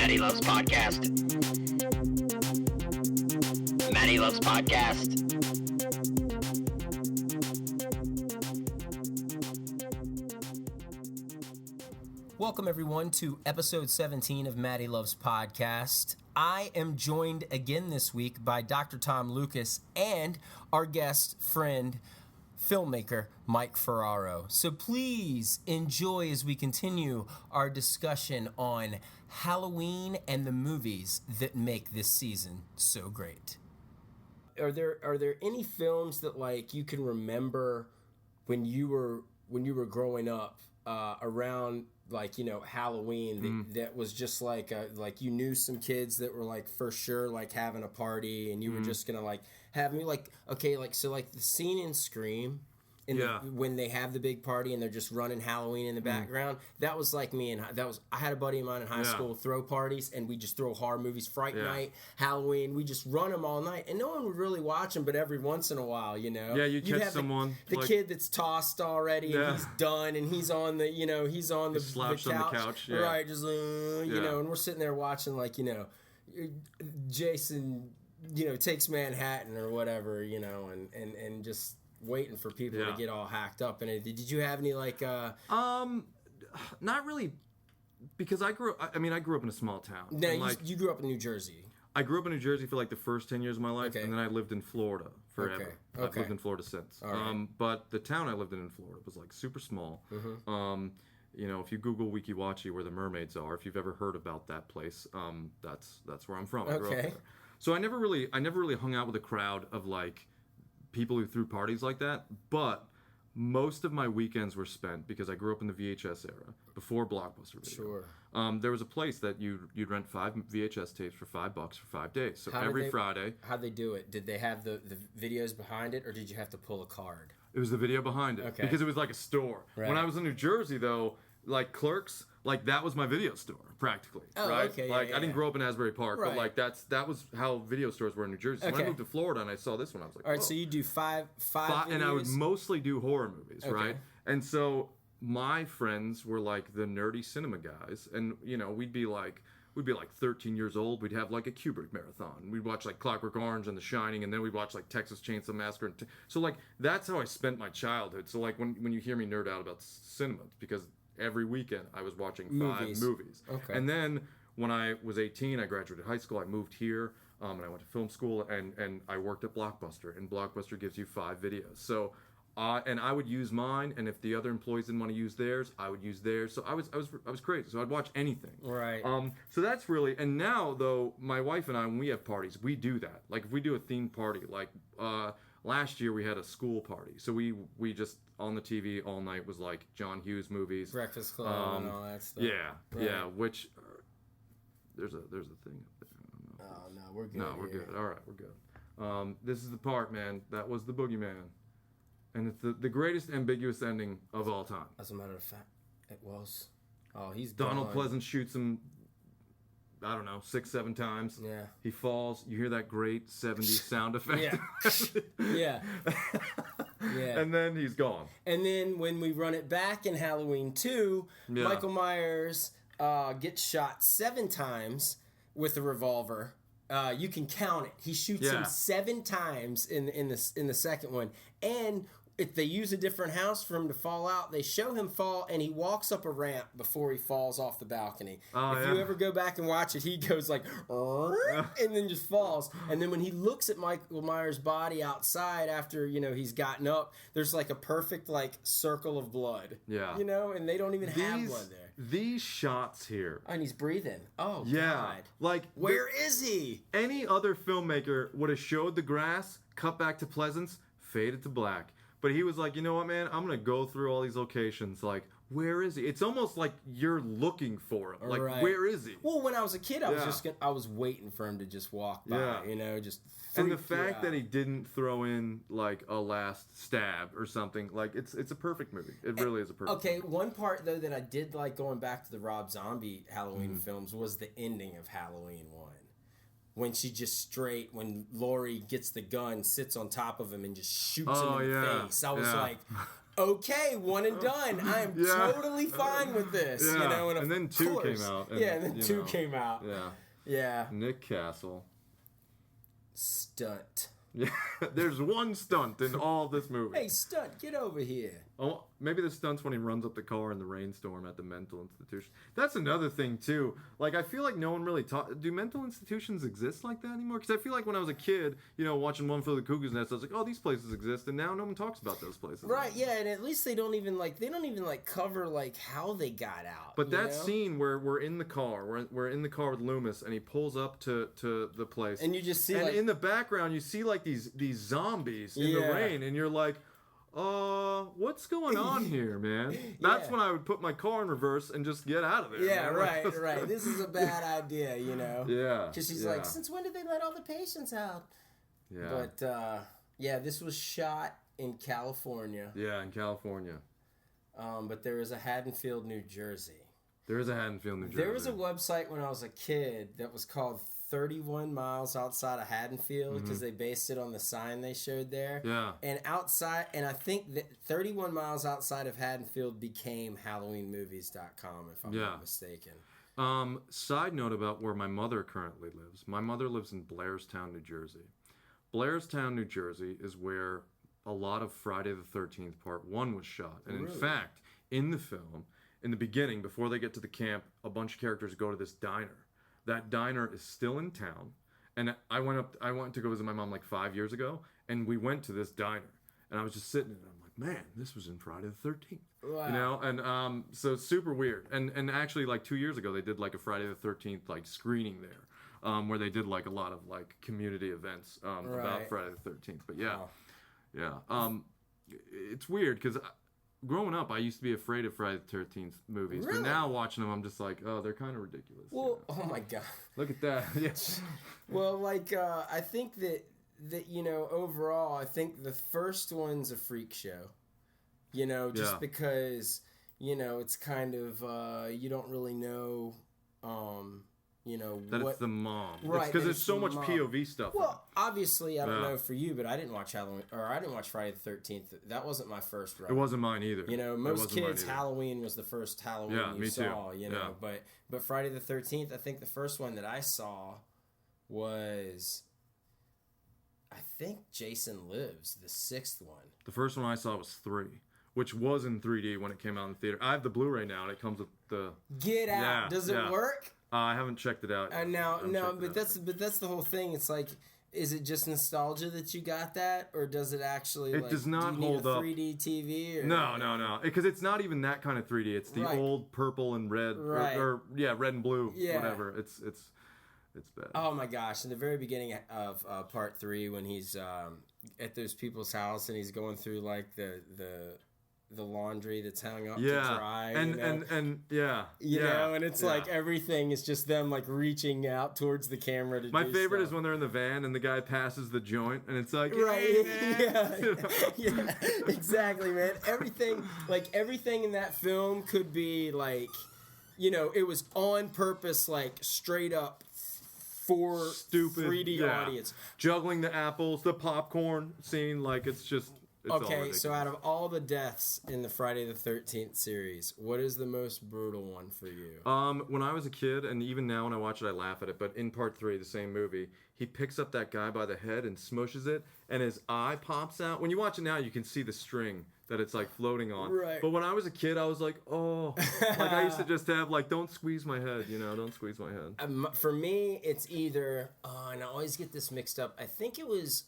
Matty Loves Podcast. Matty Loves Podcast. Welcome, everyone, to episode 17 of Matty Loves Podcast. I am joined again this week by Dr. Tom Lucas and our guest friend, filmmaker Mike Ferraro. So please enjoy as we continue our discussion on Halloween and the movies that make this season so great. Are there any films that like you can remember when you were growing up around like, you know, Halloween that was just like you knew some kids that were like for sure like having a party and you were just gonna like have me like okay like so like the scene in Scream when they have the big party and they're just running Halloween in the background, that was like me, and I had a buddy of mine in high school throw parties, and we just throw horror movies, Fright Night, Halloween, we just run them all night, and no one would really watch them, but every once in a while, you know, you'd catch someone the kid that's tossed already and he's done and he's on the couch, on the couch, right, just you know, and we're sitting there watching like, you know, Jason, you know, takes Manhattan or whatever, you know, and just waiting for people to get all hacked up in it. Did you have any like not really, because I grew up in a small town. No, you grew up in New Jersey. I grew up in New Jersey for like the first 10 years of my life, and then I lived in Florida forever. I've lived in Florida since. Right. But the town I lived in Florida was like super small. You know, if you Google Weeki Wachee where the mermaids are, if you've ever heard about that place, that's where I'm from. I grew up there. So I never really hung out with a crowd of like people who threw parties like that, but most of my weekends were spent, because I grew up in the VHS era before Blockbuster video. Sure. There was a place that you'd rent 5 VHS tapes for $5 for 5 days. So Friday. How'd they do it? Did they have the videos behind it, or did you have to pull a card? It was the video behind it, because it was like a store. Right. When I was in New Jersey, though, like Clerks, like that was my video store practically. Oh, right? Okay. Like I didn't grow up in Asbury Park, but like that was how video stores were in New Jersey. So when I moved to Florida and I saw this one, I was like, all right. So you do five videos? And I would mostly do horror movies, right? And so my friends were like the nerdy cinema guys, and you know we'd be like 13 years old. We'd have like a Kubrick marathon. We'd watch like Clockwork Orange and The Shining, and then we'd watch like Texas Chainsaw Massacre. So like that's how I spent my childhood. So like when you hear me nerd out about cinema, it's because every weekend I was watching 5 movies. Okay. And then when I was 18, I graduated high school. I moved here, and I went to film school, and I worked at Blockbuster. And Blockbuster gives you 5 videos. So, and I would use mine, and if the other employees didn't want to use theirs, I would use theirs. So I was crazy. So I'd watch anything. Right. So that's really. And now though, my wife and I, when we have parties, we do that. Like if we do a themed party, like last year we had a school party. So we just on the TV all night was like John Hughes movies, Breakfast Club, and all that stuff. Yeah. Which there's a thing up there. Oh no, we're good. No, we're good. All right, we're good. This is the part, man. That was the boogeyman, and it's the greatest ambiguous ending of all time. As a matter of fact, it was. Oh, he's Donald gone. Pleasant shoots him. I don't know, 6-7 times. Yeah. He falls. You hear that great 70s sound effect. Yeah. Yeah. And then he's gone. And then when we run it back in Halloween 2, Michael Myers gets shot 7 times with a revolver. You can count it. He shoots him 7 times in the second one. And if they use a different house for him to fall out, they show him fall, and he walks up a ramp before he falls off the balcony. If you ever go back and watch it, he goes like, and then just falls. And then when he looks at Michael Myers' body outside after, you know, he's gotten up, there's like a perfect like circle of blood. Yeah. You know, and they don't even have blood there. These shots here. And he's breathing. Oh, God. Like, where is he? Any other filmmaker would have showed the grass, cut back to Pleasance, faded to black. But he was like, you know what, man? I'm going to go through all these locations. Like, where is he? It's almost like you're looking for him. Like, where is he? Well, when I was a kid, I was waiting for him to just walk by, you know, just and the fact that he didn't throw in, like, a last stab or something, like, it's a perfect movie. It really is a perfect movie. One part, though, that I did like going back to the Rob Zombie Halloween films was the ending of Halloween 1. When she just when Laurie gets the gun, sits on top of him, and just shoots him in the face. I was like, okay, one and done. I am totally fine with this. Yeah. You know, and then 2 came out. And, and then 2 came out. Yeah. Yeah. Nick Castle. Stunt. Yeah, there's one stunt in all this movie. Hey, stunt, get over here. Oh, maybe the stunt's when he runs up the car in the rainstorm at the mental institution. That's another thing too. Like, I feel like no one really do mental institutions exist like that anymore? Because I feel like when I was a kid, you know, watching One Flew Over the Cuckoo's Nest, I was like, oh, these places exist, and now no one talks about those places. Right? Yeah, and at least they don't even cover like how they got out. But that scene where we're in the car, we're in the car with Loomis, and he pulls up to the place, and you just see, and like, in the background you see like these zombies in the rain, and you're like, what's going on here, man? That's when I would put my car in reverse and just get out of there. Yeah, man. right. This is a bad idea, you know? Yeah. Because she's like, since when did they let all the patients out? Yeah. But, this was shot in California. Yeah, in California. But there is a Haddonfield, New Jersey. There is a Haddonfield, New Jersey. There was a website when I was a kid that was called 31 Miles Outside of Haddonfield, because they based it on the sign they showed there. Yeah. And I think that 31 miles outside of Haddonfield became HalloweenMovies.com, if I'm not mistaken. Side note about where my mother currently lives. My mother lives in Blairstown, New Jersey. Blairstown, New Jersey is where a lot of Friday the 13th Part 1 was shot. And in fact, in the film, in the beginning, before they get to the camp, a bunch of characters go to this diner. That diner is still in town, and I went to go visit my mom like 5 years ago, and we went to this diner, and I was just sitting there, and I'm like, man, this was in Friday the 13th. Wow. You know, and so it's super weird. And actually, like 2 years ago, they did like a Friday the 13th like screening there, where they did like a lot of like community events about Friday the 13th. But it's weird because growing up, I used to be afraid of Friday the 13th movies, but now watching them, I'm just like, oh, they're kind of ridiculous. Well, oh my god, look at that. Yes. Well, like I think that you know, overall, I think the first one's a freak show. You know, just because, you know, it's kind of you don't really know. You know, that it's the mom, right? Because there's so much POV stuff. Well, obviously, I don't know for you, but I didn't watch I didn't watch Friday the 13th. That wasn't my first run. It wasn't mine either. You know, most kids, Halloween was the first Halloween you saw. Too. You know, but Friday the 13th, I think the first one that I saw was, I think Jason Lives, the 6th one. The first one I saw was 3. Which was in 3D when it came out in the theater. I have the Blu-ray now, and it comes with the. Get out! Yeah, Does it work? I haven't checked it out. That's the whole thing. It's like, is it just nostalgia that you got that, or does it actually? It does not hold up. 3D TV? Or, no, because it's not even that kind of 3D. It's the old purple and red, or red and blue, whatever. It's bad. Oh my gosh! In the very beginning of Part 3, when he's at those people's house and he's going through like the laundry that's hung up to dry, and you know, and it's like everything is just them like reaching out towards the camera to. My do favorite stuff. is when they're in the van and the guy passes the joint, and it's like, exactly, man. Everything in that film could be like, you know, it was on purpose, like straight up for stupid 3D audience, juggling the apples, the popcorn scene, like it's just. Okay, so out of all the deaths in the Friday the 13th series, what is the most brutal one for you? When I was a kid, and even now when I watch it, I laugh at it, but in Part 3, the same movie, he picks up that guy by the head and smushes it, and his eye pops out. When you watch it now, you can see the string that it's like floating on. Right. But when I was a kid, I was like, oh. Like I used to just have like, don't squeeze my head, you know, don't squeeze my head. For me, it's either, and I always get this mixed up, I think it was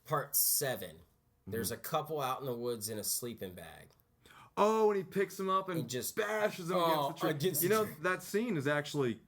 Part 7. There's a couple out in the woods in a sleeping bag. Oh, and he picks him up and he just bashes him against the tree. You know, that scene is actually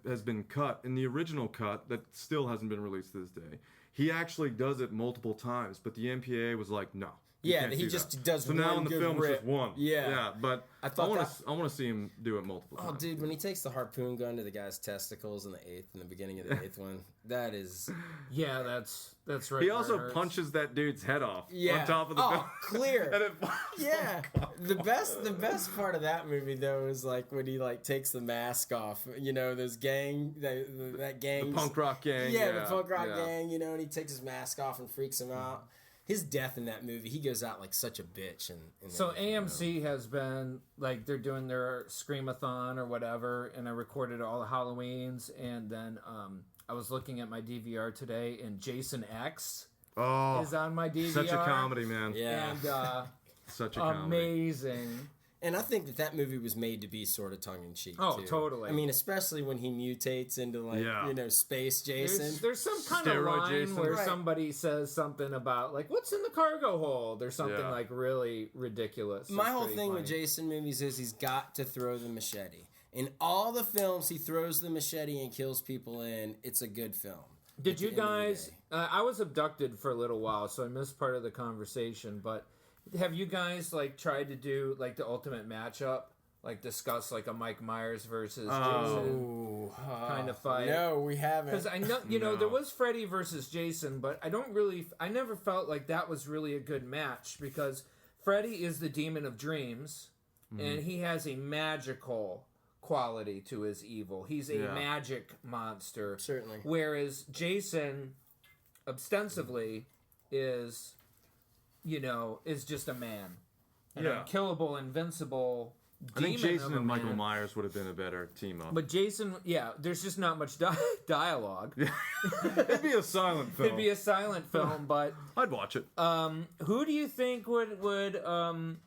has been cut in the original cut that still hasn't been released to this day. He actually does it multiple times, but the MPAA was like, no. Yeah, he just does so one now in the film it's just one. Yeah, but I want to see him do it multiple times. Oh, dude, when he takes the harpoon gun to the guy's testicles in the beginning of the 8th one, that is. Yeah, that's right. He also punches that dude's head off on top of the gun. Clear. And the best part of that movie though is like when he like takes the mask off. You know, those gang that gang. The punk rock gang. Yeah, the punk rock gang. You know, and he takes his mask off and freaks him out. his death in that movie, he goes out like such a bitch. So AMC has been, like, they're doing their Screamathon or whatever, and I recorded all the Halloweens, and then I was looking at my DVR today, and Jason X is on my DVR. Such a comedy, man. Yeah. And such a comedy. amazing. And I think that movie was made to be sort of tongue-in-cheek, Oh, too. totally. I mean, especially when he mutates into, like, Space Jason. There's some kind Steroid of line Jason. where Right. somebody says something about, like, what's in the cargo hold? Or something, like, really ridiculous. My It's whole pretty thing funny. with Jason movies is he's got to throw the machete. In all the films he throws the machete and kills people in, it's a good film. Did you at the end of the guys... day. I was abducted for a little while, so I missed part of the conversation, but... Have you guys, like, tried to do, like, the ultimate matchup? Like, discuss, like, a Mike Myers versus Jason kind of fight? No, we haven't. Because I know, No. there was Freddy versus Jason, but I never felt like that was really a good match, because Freddy is the demon of dreams, and he has a magical quality to his evil. He's a magic monster. Certainly. Whereas Jason, ostensibly, is just a man. An unkillable, invincible I think demon Jason of a and Michael man. Myers would have been a better team up. But Jason, there's just not much dialogue. It'd be a silent film. It'd be a silent film, but I'd watch it. who do you think would win?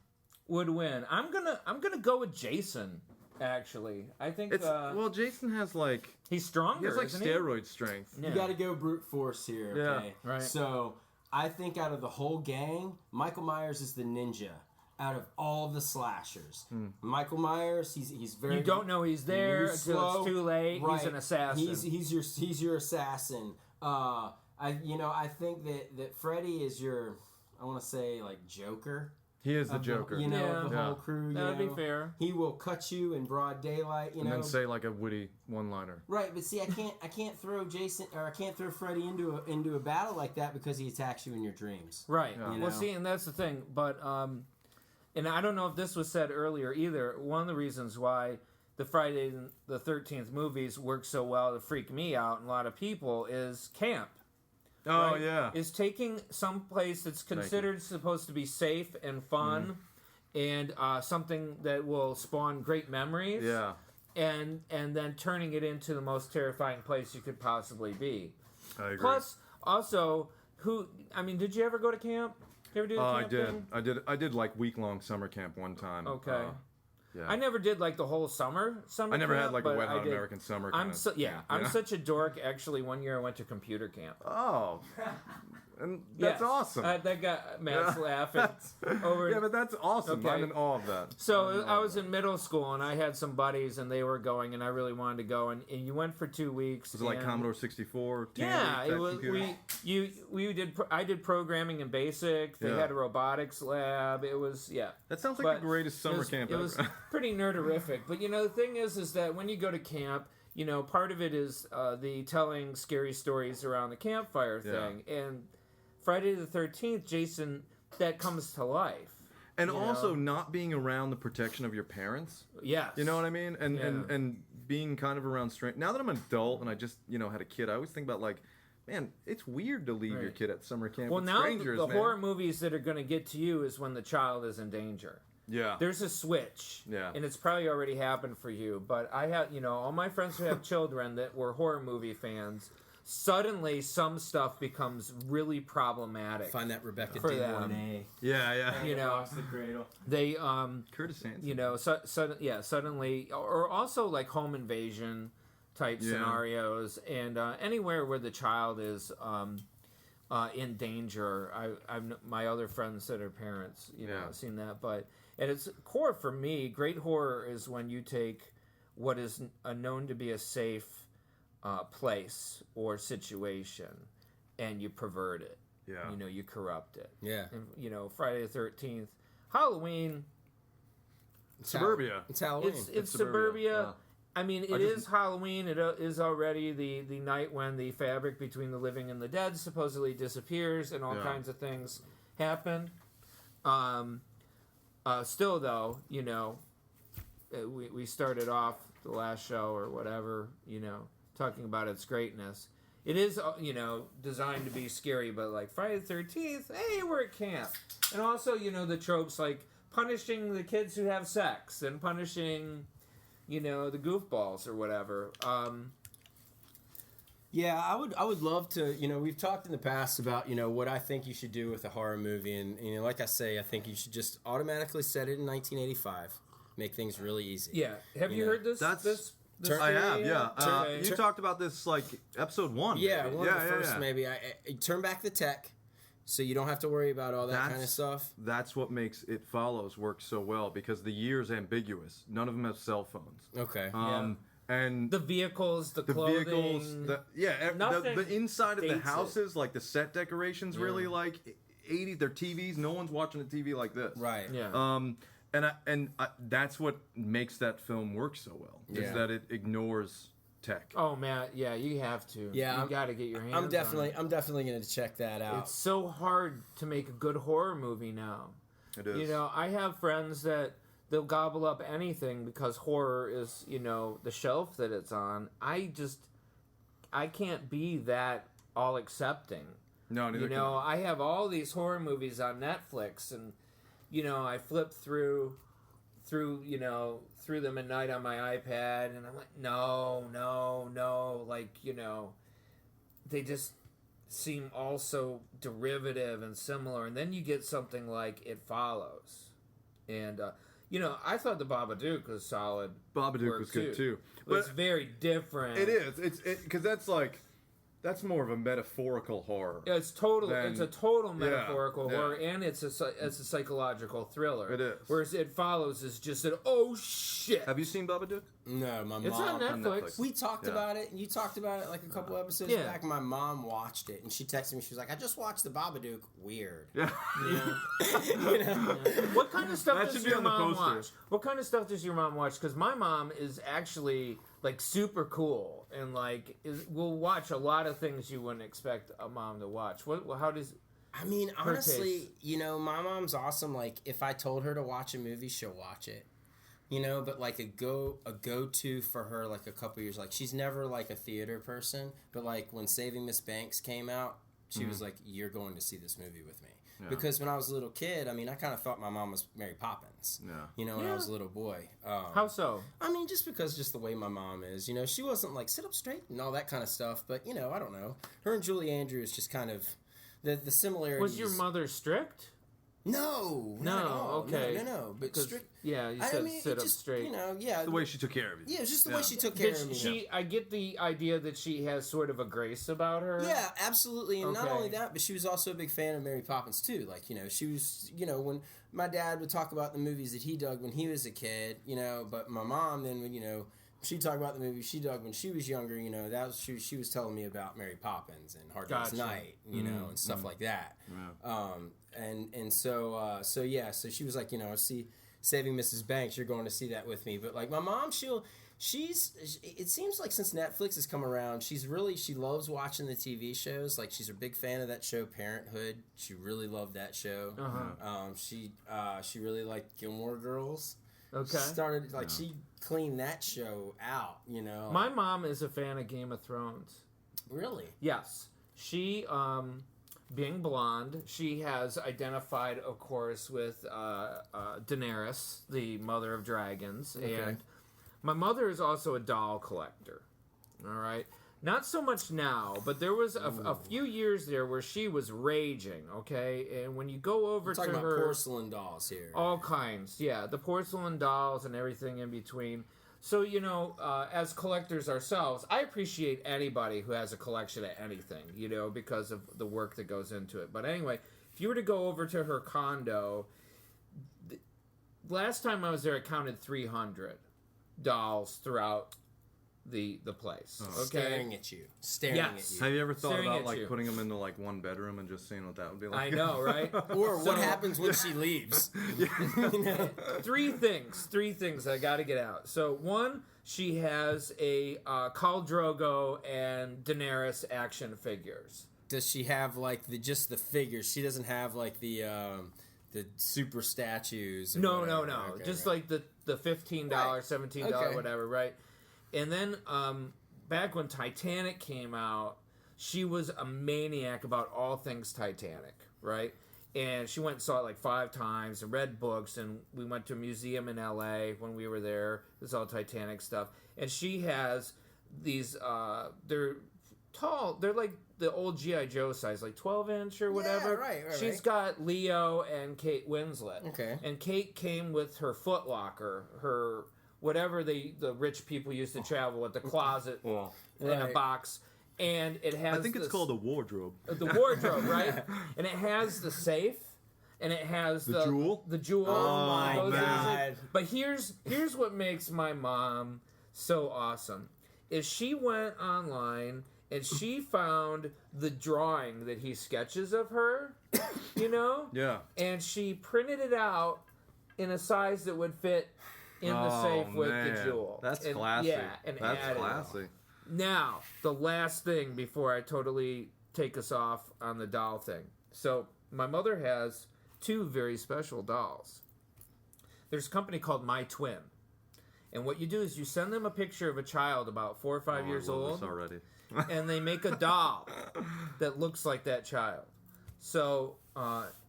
I'm gonna go with Jason. Actually, I think It's Jason has like he's stronger. he has like isn't steroid strength. He? You got to go brute force here, Yeah. okay? Right. So, I think out of the whole gang, Michael Myers is the ninja out of all of the slashers. Michael Myers, he's very... You don't know he's there moves until slow. it's too late. Right. He's an assassin. He's your assassin. I think that Freddy is your, I want to say, like, Joker. He is the Joker. The Yeah. whole crew. That would be fair. He will cut you in broad daylight. And then say like a witty one-liner. Right, but see, I can't throw Jason, or I can't throw Freddy into a battle like that because he attacks you in your dreams. Right. Yeah. You know? Well, see, and that's the thing. But and I don't know if this was said earlier either. One of the reasons why the Friday the 13th movies work so well to freak me out and a lot of people is camp. Oh Right? yeah. Is taking some place that's considered supposed to be safe and fun, and something that will spawn great memories. Yeah. And then turning it into the most terrifying place you could possibly be. I agree. Plus, also, did you ever go to camp? Did you ever do the camp thing? I did like week-long summer camp one time. Okay. Yeah. I never did like the whole summer I never camp, had like a but wet I hot did- American summer. I'm Kind of I'm such a dork. Actually, one year I went to computer camp. Oh, and that's Yes. awesome. That got Matt's laughing That's- over. yeah, but that's awesome. Okay. I'm in awe of that. So I was in middle school and I had some buddies and they were going and I really wanted to go and you went for 2 weeks. Was it like and- Commodore 64? Yeah, Tandy it was. type computers? I did programming in BASIC. They Yeah. had a robotics lab. It was That sounds like but the greatest summer camp It ever. was pretty nerderific. But the thing is that when you go to camp, part of it is the telling scary stories around the campfire thing. And Friday the 13th, Jason, that comes to life. And you also know? not being around the protection of your parents. Yes. You know what I mean? And Yeah. and being kind of around strangers. Now that I'm an adult and I just had a kid, I always think about like, man, it's weird to leave your Right. kid at summer camp Well, with now strangers. the man. horror movies that are going to get to you is when the child is in danger. Yeah. There's a switch. Yeah. And it's probably already happened for you. But I have, all my friends who have children that were horror movie fans, suddenly some stuff becomes really problematic. Find that Rebecca For De them. Mornay. Yeah. You know, Across the cradle. they, Curtis Hanson. suddenly, or also like home invasion type scenarios, and anywhere where the child is in danger. I've my other friends that are parents, seen that. But and it's core for me. Great horror is when you take what is known to be a safe place or situation, and you pervert it. Yeah. You corrupt it. Yeah. And, Friday the 13th, Halloween. Suburbia. It's Halloween. It's suburbia. suburbia. Wow. I mean, it is Halloween. It is already the night when the fabric between the living and the dead supposedly disappears, and all kinds of things happen. Still, though, we started off the last show or whatever, talking about its greatness. it is, designed to be scary, but like Friday the 13th, hey, we're at camp. And also, the tropes like punishing the kids who have sex and punishing, the goofballs or whatever. Yeah, I would love to, we've talked in the past about, what I think you should do with a horror movie. And, like I say, I think you should just automatically set it in 1985. Make things really easy. Yeah. Have you heard this? I have, yeah. Okay. You talked about this, like, episode 1. Yeah, maybe. one of the first, maybe. I turn back the tech so you don't have to worry about all that kind of stuff. That's what makes It Follows work so well, because the year's ambiguous. None of them have cell phones. Okay. And the vehicles, the clothing, the inside of the houses, like the set decorations, really like 80s. They're TVs. No one's watching a TV like this. Right. Yeah. And that's what makes that film work so well. Is that it ignores tech. Oh man, yeah, you have to. Yeah, you got to get your hands. I'm definitely going to check that out. It's so hard to make a good horror movie now. It is. I have friends that they'll gobble up anything because horror is, the shelf that it's on. I can't be that all accepting. No, neither can I. I have all these horror movies on Netflix, and I flip through them at night on my iPad, and I'm like, no, like, they just seem all so derivative and similar, and then you get something like It Follows, and I thought the Babadook was solid. Babadook was good too, but it's very different. It is. It's because that's more of a metaphorical horror. Yeah, it's a total metaphorical horror, and it's a psychological thriller. It is. Whereas It Follows is just oh shit. Have you seen Babadook? No, my mom. It's on Netflix. We talked about it, and you talked about it like a couple episodes back. My mom watched it, and she texted me. She was like, "I just watched the Babadook. Weird." Yeah. What kind of stuff does your mom watch? What kind of stuff does your mom watch? Because my mom is actually like super cool, and like will watch a lot of things you wouldn't expect a mom to watch. How does? I mean, honestly, my mom's awesome. Like, if I told her to watch a movie, she'll watch it. But like a go-to for her, like a couple years, like she's never like a theater person, but like when Saving Miss Banks came out, she was like, "You're going to see this movie with me." Yeah. Because when I was a little kid, I mean, I kind of thought my mom was Mary Poppins. Yeah. When I was a little boy. How so? I mean, just the way my mom is. She wasn't like sit up straight and all that kind of stuff. But I don't know. Her and Julie Andrews just kind of the similarities. Was your mother strict? No, not at all. Okay. No. But strict. Yeah, you said sit up straight. It's the way she took care of you. Yeah, it's just the way she took care of me. I get the idea that she has sort of a grace about her. Yeah, absolutely. And not only that, but she was also a big fan of Mary Poppins too. Like, she was, when my dad would talk about the movies that he dug when he was a kid, but my mom then would, she'd talk about the movies she dug when she was younger, that was she was telling me about Mary Poppins and Hard Day's Night, and stuff like that. Yeah. So she was like, see Saving Mrs. Banks, you're going to see that with me. But like my mom, it seems like since Netflix has come around, she loves watching the TV shows. Like she's a big fan of that show Parenthood. She really loved that show. She really liked Gilmore Girls. Okay. She cleaned that show out, My mom is a fan of Game of Thrones. Really? Yes. She being blonde, she has identified, of course, with Daenerys, the mother of dragons. Okay. And my mother is also a doll collector. All right? Not so much now, but there was a few years there where she was raging, okay? And when you go over to her... talking about porcelain dolls here. All kinds, yeah. The porcelain dolls and everything in between. So, as collectors ourselves, I appreciate anybody who has a collection of anything, because of the work that goes into it. But anyway, if you were to go over to her condo, last time I was there, I counted 300 dolls throughout the place. Okay? Staring at you. Have you ever thought about putting them into like one bedroom and just seeing what that would be like? I know, right? Or what happens when she leaves? Three things I got to get out. So one, she has a Khal Drogo and Daenerys action figures. Does she have like just the figures? She doesn't have like the super statues. No. Okay, just like the $15, $17, whatever, right? And then back when Titanic came out, she was a maniac about all things Titanic, right? And she went and saw it like 5 times and read books, and we went to a museum in LA when we were there. It's all Titanic stuff. And she has these, they're tall, they're like the old G.I. Joe size, like 12-inch or whatever. Yeah, right. She's got Leo and Kate Winslet. Okay. And Kate came with her Foot Locker, her whatever the rich people used to travel with, the closet in a box. And it has I think it's called a wardrobe. The wardrobe, right? And it has the safe, and it has the jewel? The jewel. Oh my God. But here's what makes my mom so awesome is she went online and she found the drawing that he sketches of her, you know? Yeah. And she printed it out in a size that would fit in the safe with the jewel. That's and, classy. Yeah, and That's added it. classy. Now, the last thing before I totally take us off on the doll thing. So, my mother has 2 very special dolls. There's a company called My Twin. And what you do is you send them a picture of a child about 4 or 5 years I love old. this already. And they make a doll that looks like that child. So,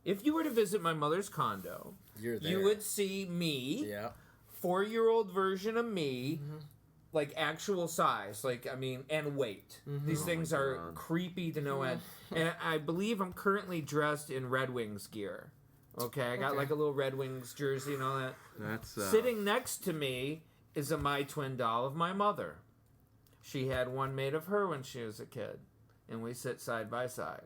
if you were to visit my mother's condo, you would see me, 4-year-old version of me, like actual size, and weight. These things are creepy to no end. And I believe I'm currently dressed in Red Wings gear. Okay, I got like a little Red Wings jersey and all that. That's Sitting next to me is a My Twin doll of my mother. She had one made of her when she was a kid, and we sit side by side.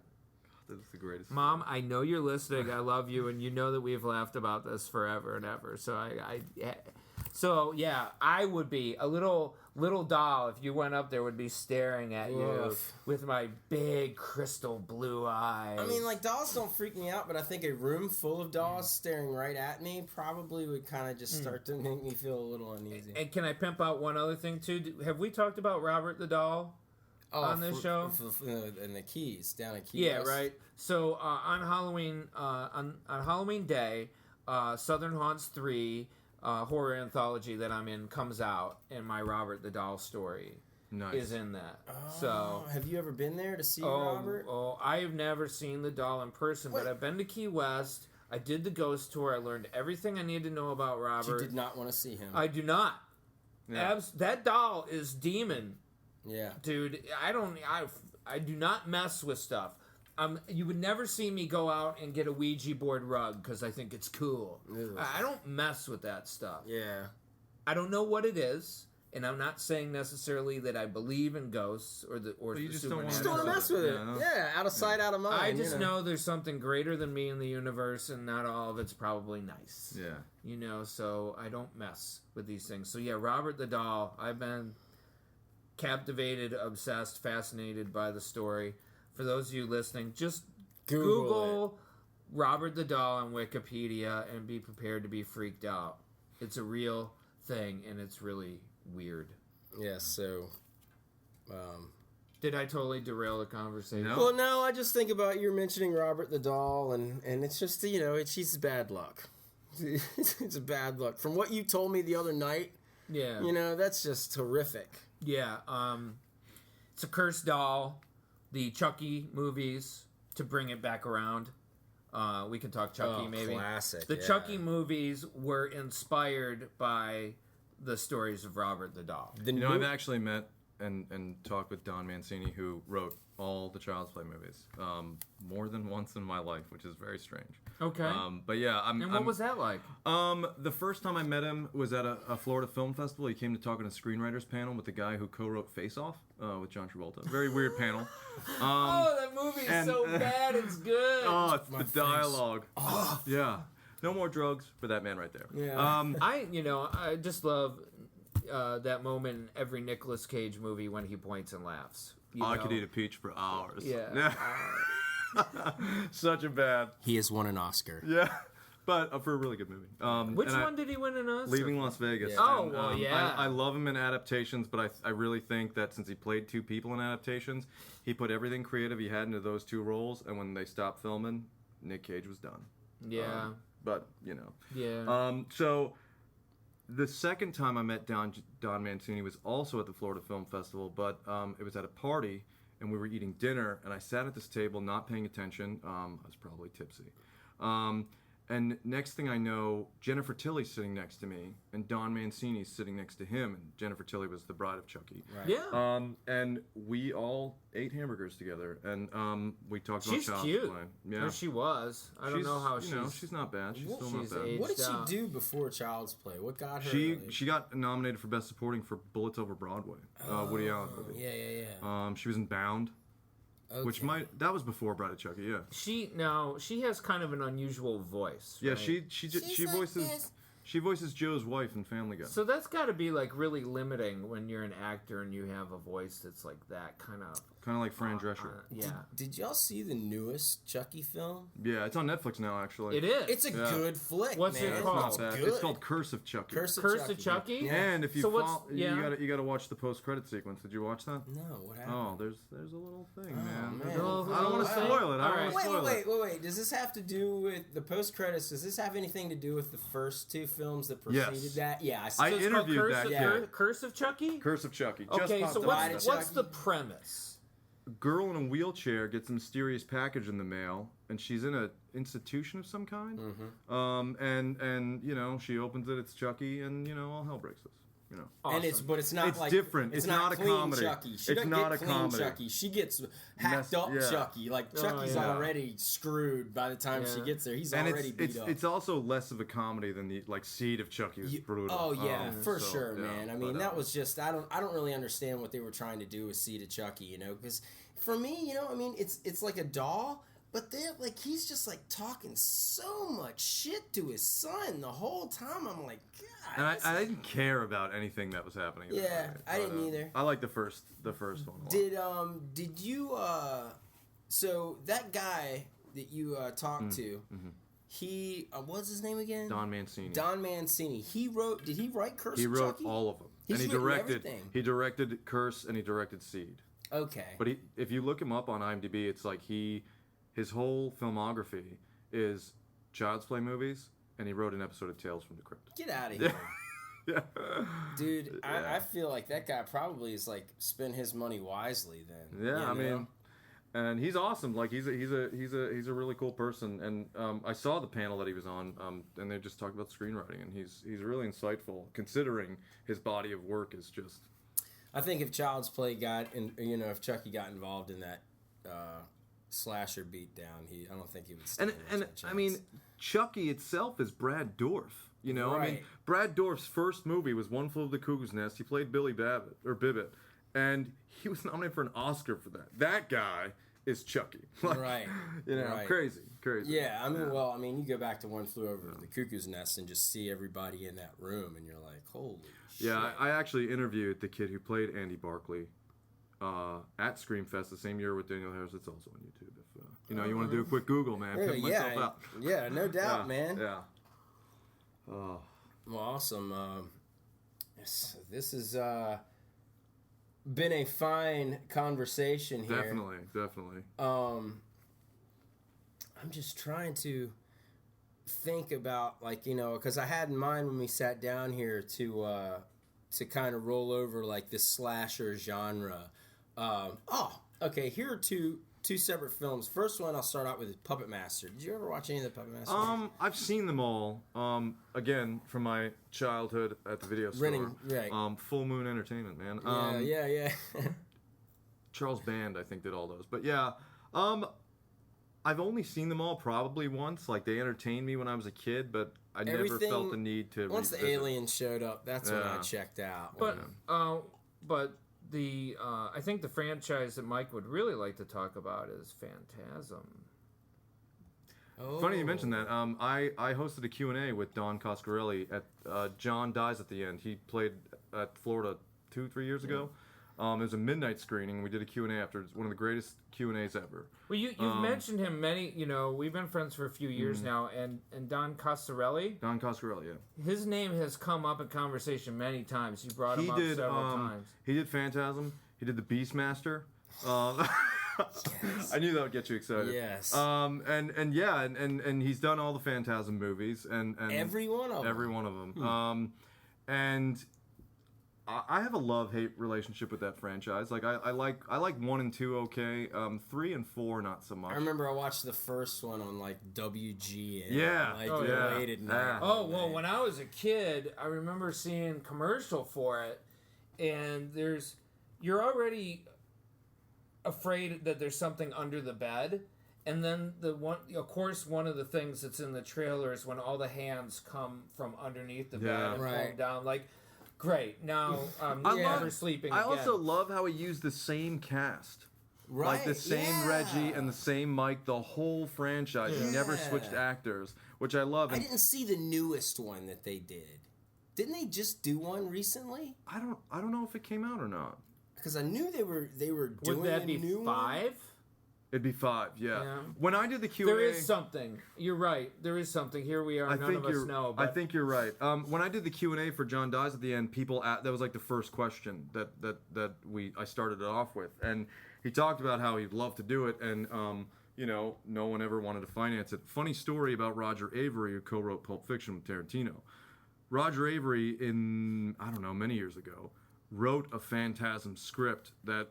That's the greatest. Mom, I know you're listening. I love you, and you know that we've laughed about this forever and ever. So I would be a little doll if you went up there would be staring at you with my big crystal blue eyes. I mean, like, dolls don't freak me out, but I think a room full of dolls staring right at me probably would kind of just start to make me feel a little uneasy. And can I pimp out one other thing too? Have we talked about Robert the Doll on this show? And the Keys, down at Keys. Yeah, right. So on Halloween, on Halloween Day, Southern Haunts 3. Horror anthology that I'm in comes out, and my Robert the Doll story is in that. So, have you ever been there to see Robert? Oh, I have never seen the doll in person, but I've been to Key West. I did the ghost tour. I learned everything I needed to know about Robert. You did not want to see him. I do not. Yeah. That doll is demon. Yeah, dude. I do not mess with stuff. You would never see me go out and get a Ouija board rug because I think it's cool. I don't mess with that stuff. Yeah. I don't know what it is, and I'm not saying necessarily that I believe in ghosts or the supernatural. You just don't want to mess with it. Yeah, out of sight, out of mind. I just know there's something greater than me in the universe, and not all of it's probably nice. Yeah. So I don't mess with these things. So yeah, Robert the Doll. I've been captivated, obsessed, fascinated by the story. For those of you listening, just Google Robert the Doll on Wikipedia and be prepared to be freaked out. It's a real thing, and it's really weird. Yes, so... Did I totally derail the conversation? No. Well, no, I just think about you mentioning Robert the Doll, and it's just, she's bad luck. It's bad luck. From what you told me the other night, that's just horrific. Yeah, it's a cursed doll. The Chucky movies, to bring it back around. We can talk Chucky, maybe. Classic. The Chucky movies were inspired by the stories of Robert the Doll. I've actually met and talked with Don Mancini, who wrote all the Child's Play movies, more than once in my life, which is very strange. Okay. But yeah, what was that like? The first time I met him was at a Florida film festival. He came to talk on a screenwriters panel with the guy who co-wrote Face Off with John Travolta. Very weird panel. That movie is so bad, it's good. Oh, it's the dialogue. Oh. Yeah. No more drugs for that man right there. Yeah. I just love that moment in every Nicolas Cage movie when he points and laughs. I could eat a peach for hours. Yeah. Such a bad. He has won an Oscar. Yeah. But for a really good movie. Which one did he win an Oscar? Leaving Las Vegas. Yeah. Oh, well, yeah. I love him in adaptations, but I really think that since he played 2 people in adaptations, he put everything creative he had into those 2 roles, and when they stopped filming, Nick Cage was done. Yeah. But, Yeah. So the second time I met Don Mancini was also at the Florida Film Festival, but it was at a party, and we were eating dinner, and I sat at this table not paying attention. I was probably tipsy. And next thing I know, Jennifer Tilly's sitting next to me, and Don Mancini's sitting next to him, and Jennifer Tilly was the bride of Chucky. Right. Yeah. And we all ate hamburgers together, and we talked about She's Child's cute. Play. Yeah. Or she was. I don't know how she's. She's not bad. She's still she's not bad. aged What did she out. do before Child's Play? What got her? She got nominated for Best Supporting for Bullets Over Broadway, Woody Allen movie. Yeah. She was in Bound, which Okay. that was before Bride of Chucky. Yeah. She has kind of an unusual voice. Yeah, right? she She's like voices this. she voices Joe's wife in Family Guy. So that's got to be like really limiting when you're an actor and you have a voice that's like that kind of. Kind of like Fran Drescher. Yeah. Did y'all see the newest Chucky film? Yeah, it's on Netflix now. Actually, It is. It's a good flick. What's man. it called? It's Not bad. good. It's called Curse of Chucky. Curse of Chucky? Yeah. And if you So what's- follow, yeah. you gotta watch the post credit sequence. Did you watch that? No, what happened? Oh, there's a little thing, man. man. I don't want to spoil it. I don't Alright. want to spoil it. Wait. Does this have to do with the post credits? Does this have anything to do with the first two films that preceded Yes. that? Yeah, I I see. So it's called interviewed Curse that of, kid. Curse of Chucky? Curse of Chucky. Just Okay, popped so up. What's- what's Chucky? the premise? A girl in a wheelchair gets a mysterious package in the mail, and she's in an institution of some kind. And she opens it. It's Chucky, and all hell breaks loose. And it's not It's like different. It's It's not not a clean comedy. Chucky. She It's doesn't not get a clean comedy. Chucky. She gets hacked up yeah. Chucky. Like Chucky's yeah. already screwed by the time she Yeah. gets there. He's And already beat up. it's also less of a comedy than the Seed of Chucky was brutal. Oh yeah, for so, sure, yeah, man. I mean, but, that was just I don't really understand what they were trying to do with Seed of Chucky, because for me, it's like a doll, but he's just like talking so much shit to his son the whole time. I'm like, God. And this I is- didn't care about anything that was happening. in that Yeah, movie, I but, didn't either. I like the first one a lot. Did you so that guy that you talked to, he what's his name again? Don Mancini. Don Mancini. Did he write Curse He of wrote Chucky? all of them, He's and he written directed. everything. He directed Curse, and he directed Seed. Okay. But if you look him up on IMDb, it's like his whole filmography is Child's Play movies, and he wrote an episode of Tales from the Crypt. Get out of here. Yeah. Dude, Yeah. I feel like that guy probably is like spend his money wisely then. Yeah, you I know? mean, and he's awesome. Like he's a really cool person. And I saw the panel that he was on, and they just talked about screenwriting, and he's really insightful considering his body of work is just. I think if Child's Play if Chucky got involved in that slasher beatdown, I don't think he would stand And much of a I mean, chance. Chucky itself is Brad Dourif. I mean, Right. Brad Dourif's first movie was One Flew Over the Cuckoo's Nest. He played Billy Bibbit, and he was nominated for an Oscar for that. That guy is Chucky. Like, Right. Right. Crazy. Yeah, I mean, you go back to One Flew Over the Cuckoo's Nest and just see everybody in that room, and you're like, holy shit. Yeah, I actually interviewed the kid who played Andy Barkley at Screamfest the same year with Daniel Harris. It's also on YouTube. If you want to do a quick Google, man. Really, Pimp myself out. Yeah, no doubt, Yeah, man. Yeah. Oh. Well, awesome. This has been a fine conversation here. Definitely. I'm just trying to think about, because I had in mind when we sat down here to kind of roll over like this slasher genre. Okay. Here are two separate films. First one I'll start out with Puppet Master. Did you ever watch any of the Puppet Master? I've seen them all. Again, from my childhood at the video store. Right. Full Moon Entertainment, man. Yeah. Charles Band, I think, did all those. But yeah, I've only seen them all probably once. Like, they entertained me when I was a kid, but I never felt the need to Once revisit. the aliens showed up, that's when I Yeah. checked out. But the I think the franchise that Mike would really like to talk about is Phantasm. Funny you mentioned that. I hosted a Q&A with Don Coscarelli at John Dies at the End. He played at Florida 2-3 years ago. It was a midnight screening. We did a Q&A after. It's one of the greatest Q&As ever. Well, you've mentioned him many. We've been friends for a few years now, and Don Coscarelli. Don Coscarelli, yeah. His name has come up in conversation many times. You brought him up several times. He did Phantasm. He did the Beastmaster. I knew that would get you excited. Yes. And he's done all the Phantasm movies and Every one of them. Every one of them. And I have a love-hate relationship with that franchise. Like I like 1 and 2 okay, 3 and 4 not so much. I remember I watched the first one on like WGN. Yeah. Late at night. Oh, well, when I was a kid, I remember seeing commercial for it, and you're already afraid that there's something under the bed, and then of course, one of the things that's in the trailer is when all the hands come from underneath the bed and pull down, like, great, now I'm never sleeping again. I also love how he used the same cast. Right. Like the same Reggie and the same Mike, the whole franchise. He never switched actors, which I love. I didn't see the newest one that they did. Didn't they just do one recently? I don't know if it came out or not. Because I knew they were doing Would that be a new 5? one. It'd be 5, yeah. When I did the Q&A... There is something. You're right. There is something. Here we are. None of us know. But... I think you're right. When I did the Q&A for John Dies at the end, that was like the first question that I started it off with. And he talked about how he'd love to do it, and, no one ever wanted to finance it. Funny story about Roger Avery, who co-wrote Pulp Fiction with Tarantino. Roger Avery, many years ago, wrote a Phantasm script that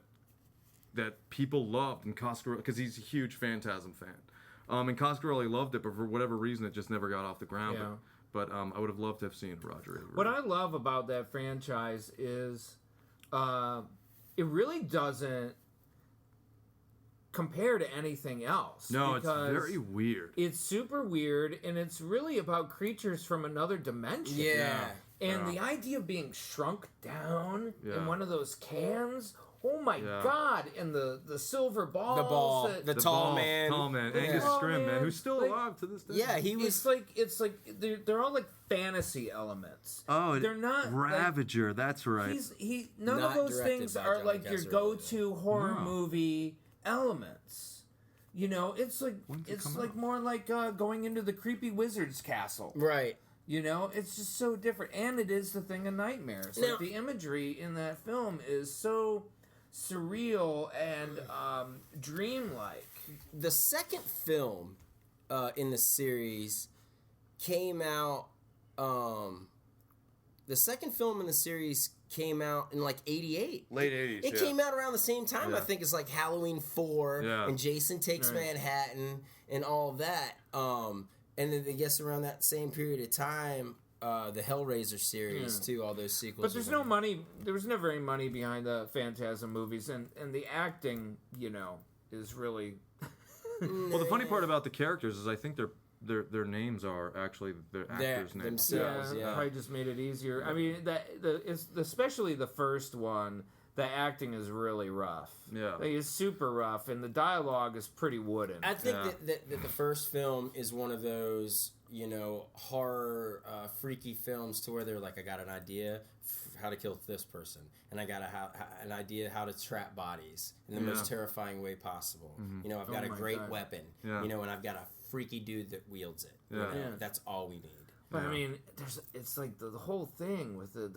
people loved, and Coscarelli, because he's a huge Phantasm fan. And Coscarelli loved it, but for whatever reason, it just never got off the ground. Yeah. But I would have loved to have seen Roger Avery. What I love about that franchise is it really doesn't compare to anything else. No, it's very weird. It's super weird, and it's really about creatures from another dimension. Yeah. And the idea of being shrunk down in one of those cans... Oh my God! And the silver balls. The tall man. Angus Scrimm, man, who's still alive to this day. Yeah, he was. It's like they're all like fantasy elements. Oh, they're not Ravager. That's right. None of those things are like your go-to horror movie elements. It's like more like going into the creepy wizard's castle. Right. It's just so different, and it is the thing of nightmares. Like the imagery in that film is so surreal and dreamlike. The second film in the series came out. The second film in the series came out in like '88. Late '80s. It came out around the same time. I think it's like Halloween 4 and Jason Takes Manhattan and all of that. And then I guess around that same period of time, the Hellraiser series too. All those sequels. But there's no money. There was never any money behind the Phantasm movies, and the acting, is really. Well, the funny part about the characters is I think their names are actually the actors' names themselves. Yeah, probably just made it easier. I mean, especially the first one. The acting is really rough. Yeah, it's super rough, and the dialogue is pretty wooden. I think that the first film is one of those, horror, freaky films to where they're like, I got an idea how to kill this person, and I got an idea how to trap bodies in the most terrifying way possible. Mm-hmm. I've got a great weapon, and I've got a freaky dude that wields it. That's all we need. But I mean, it's like the whole thing with the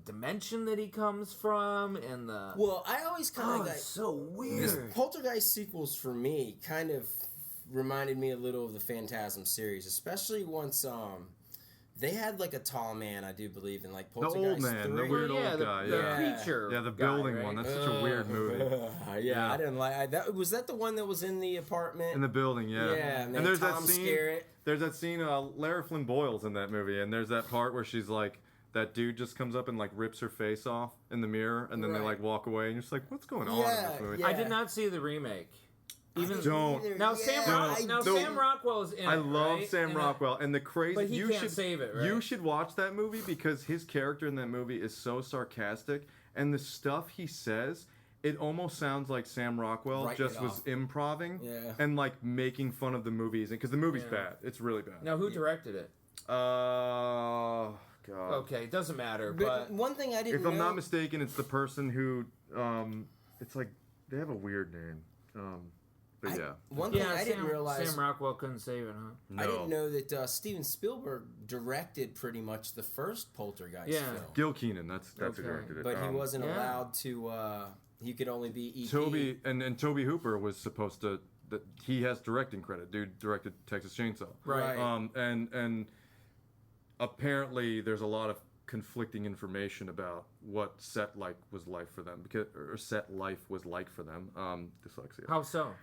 dimension that he comes from, and the... Well, I always kind of... it's so weird. Poltergeist sequels, for me, kind of reminded me a little of the Phantasm series, especially once they had like a tall man, I do believe, in like Poltergeist 3. The old man, the weird old guy. The creature. Yeah, the building one. That's such a weird movie. I didn't like that. Was that the one that was in the apartment? In the building, yeah. Yeah, and there's Tom that scene. Skerritt. There's that scene. Lara Flynn Boyle's in that movie, and there's that part where she's like, that dude just comes up and like rips her face off in the mirror, and then they like walk away, and you're just like, what's going on in this movie? I did not see the remake. Even don't. Now Sam Rockwell is in it. I love right? Sam Rockwell, and the crazy. But he can't save it, right? You should watch that movie because his character in that movie is so sarcastic, and the stuff he says, it almost sounds like Sam Rockwell just was improvising and like making fun of the movies, because the movie's bad. It's really bad. Now, who directed it? God. Okay, it doesn't matter. But one thing I didn't know... If I'm not mistaken, it's the person who, it's like, they have a weird name. But One thing I didn't realize... Sam Rockwell couldn't save it, huh? No. I didn't know that Steven Spielberg directed pretty much the first Poltergeist film. Gil Kenan, that's who directed it. But he wasn't allowed to... he could only be EP. Toby and Toby Hooper was supposed to... he has directing credit. Dude directed Texas Chainsaw. Right. And apparently there's a lot of conflicting information about what set life was like for them dyslexia. How so?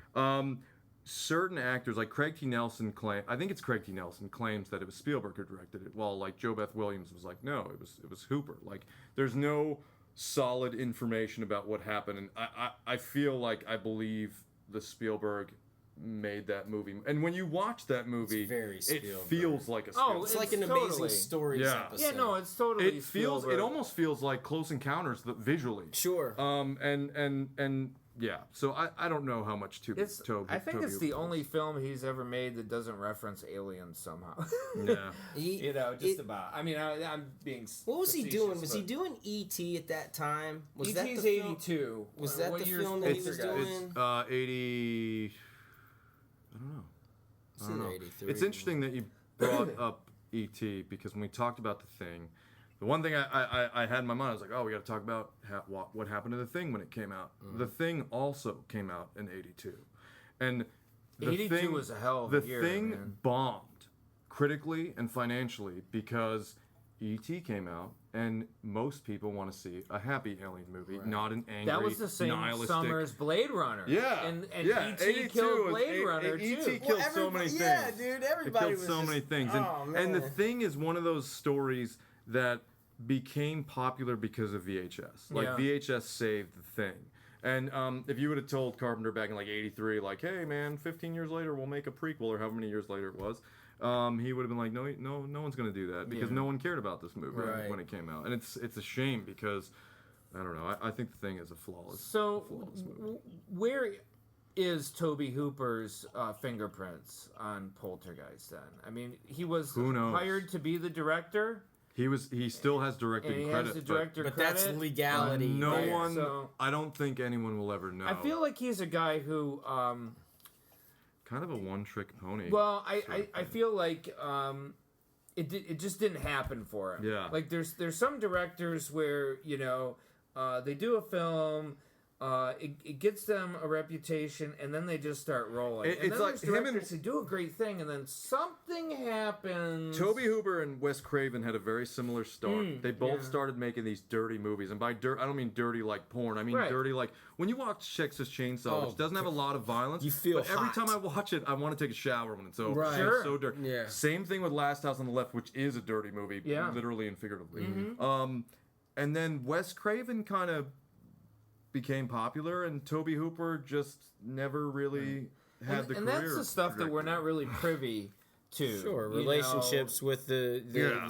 Certain actors like Craig T. Nelson claims that it was Spielberg who directed it, while like Jo Beth Williams was like, no, it was Hooper. Like, there's no solid information about what happened, and I feel like I believe the Spielberg made that movie, and when you watch that movie, it feels like a Spielberg. It's like an Amazing Stories episode. Yeah, no, it's totally Spielberg. It almost feels like Close Encounters visually. Sure. And yeah, so I don't know how much Toby. I think it's the only film he's ever made that doesn't reference aliens somehow. Yeah, just about. I mean, I'm being. What was he doing? Was he doing E.T. at that time? Was that E.T.'s the film? 82. Was that the film that he was doing? It's 80. I don't know. 83. It's interesting that you brought up E.T. because when we talked about The Thing, the one thing I had in my mind, I was like, oh, we got to talk about what happened to The Thing when it came out. The Thing also came out in 82. And The 82 Thing was a hell of a year, The Thing man. bombed critically and financially because E.T. came out, and most people want to see a happy alien movie, not an angry, That was the same nihilistic... summer as Blade Runner. Yeah, and yeah. E.T. killed Blade Runner, too. E.T. killed so many things. Yeah, dude, everybody it killed so many things. And The Thing is one of those stories that became popular because of VHS. Like, VHS saved The Thing. And if you would have told Carpenter back in like 83, like, hey man, 15 years later we'll make a prequel, or however many years later it was, he would have been like, no one's going to do that, because no one cared about this movie when it came out. And it's a shame, because I don't know, I think The Thing is a flawless movie. Where is Tobe Hooper's fingerprints on Poltergeist then? I mean, he was hired to be the director. He still has directing credit, but that's legality. I don't think anyone will ever know. I feel like he's a guy who kind of a one-trick pony. Well, I feel like it just didn't happen for him. Yeah. Like there's some directors where they do a film. It gets them a reputation, and then they just start rolling. It's like him and they do a great thing, and then something happens. Tobe Hooper and Wes Craven had a very similar start. They both started making these dirty movies, and by dirt, I don't mean dirty like porn. I mean dirty like when you watch Texas Chainsaw, which doesn't have a lot of violence. You feel but every time I watch it, I want to take a shower when it's over. Right. Sure. It's so dirty. Yeah. Same thing with Last House on the Left, which is a dirty movie, literally and figuratively. And then Wes Craven kind of became popular, and Tobe Hooper just never really had the career. And that's the stuff that we're not really privy to. Sure, relationships with the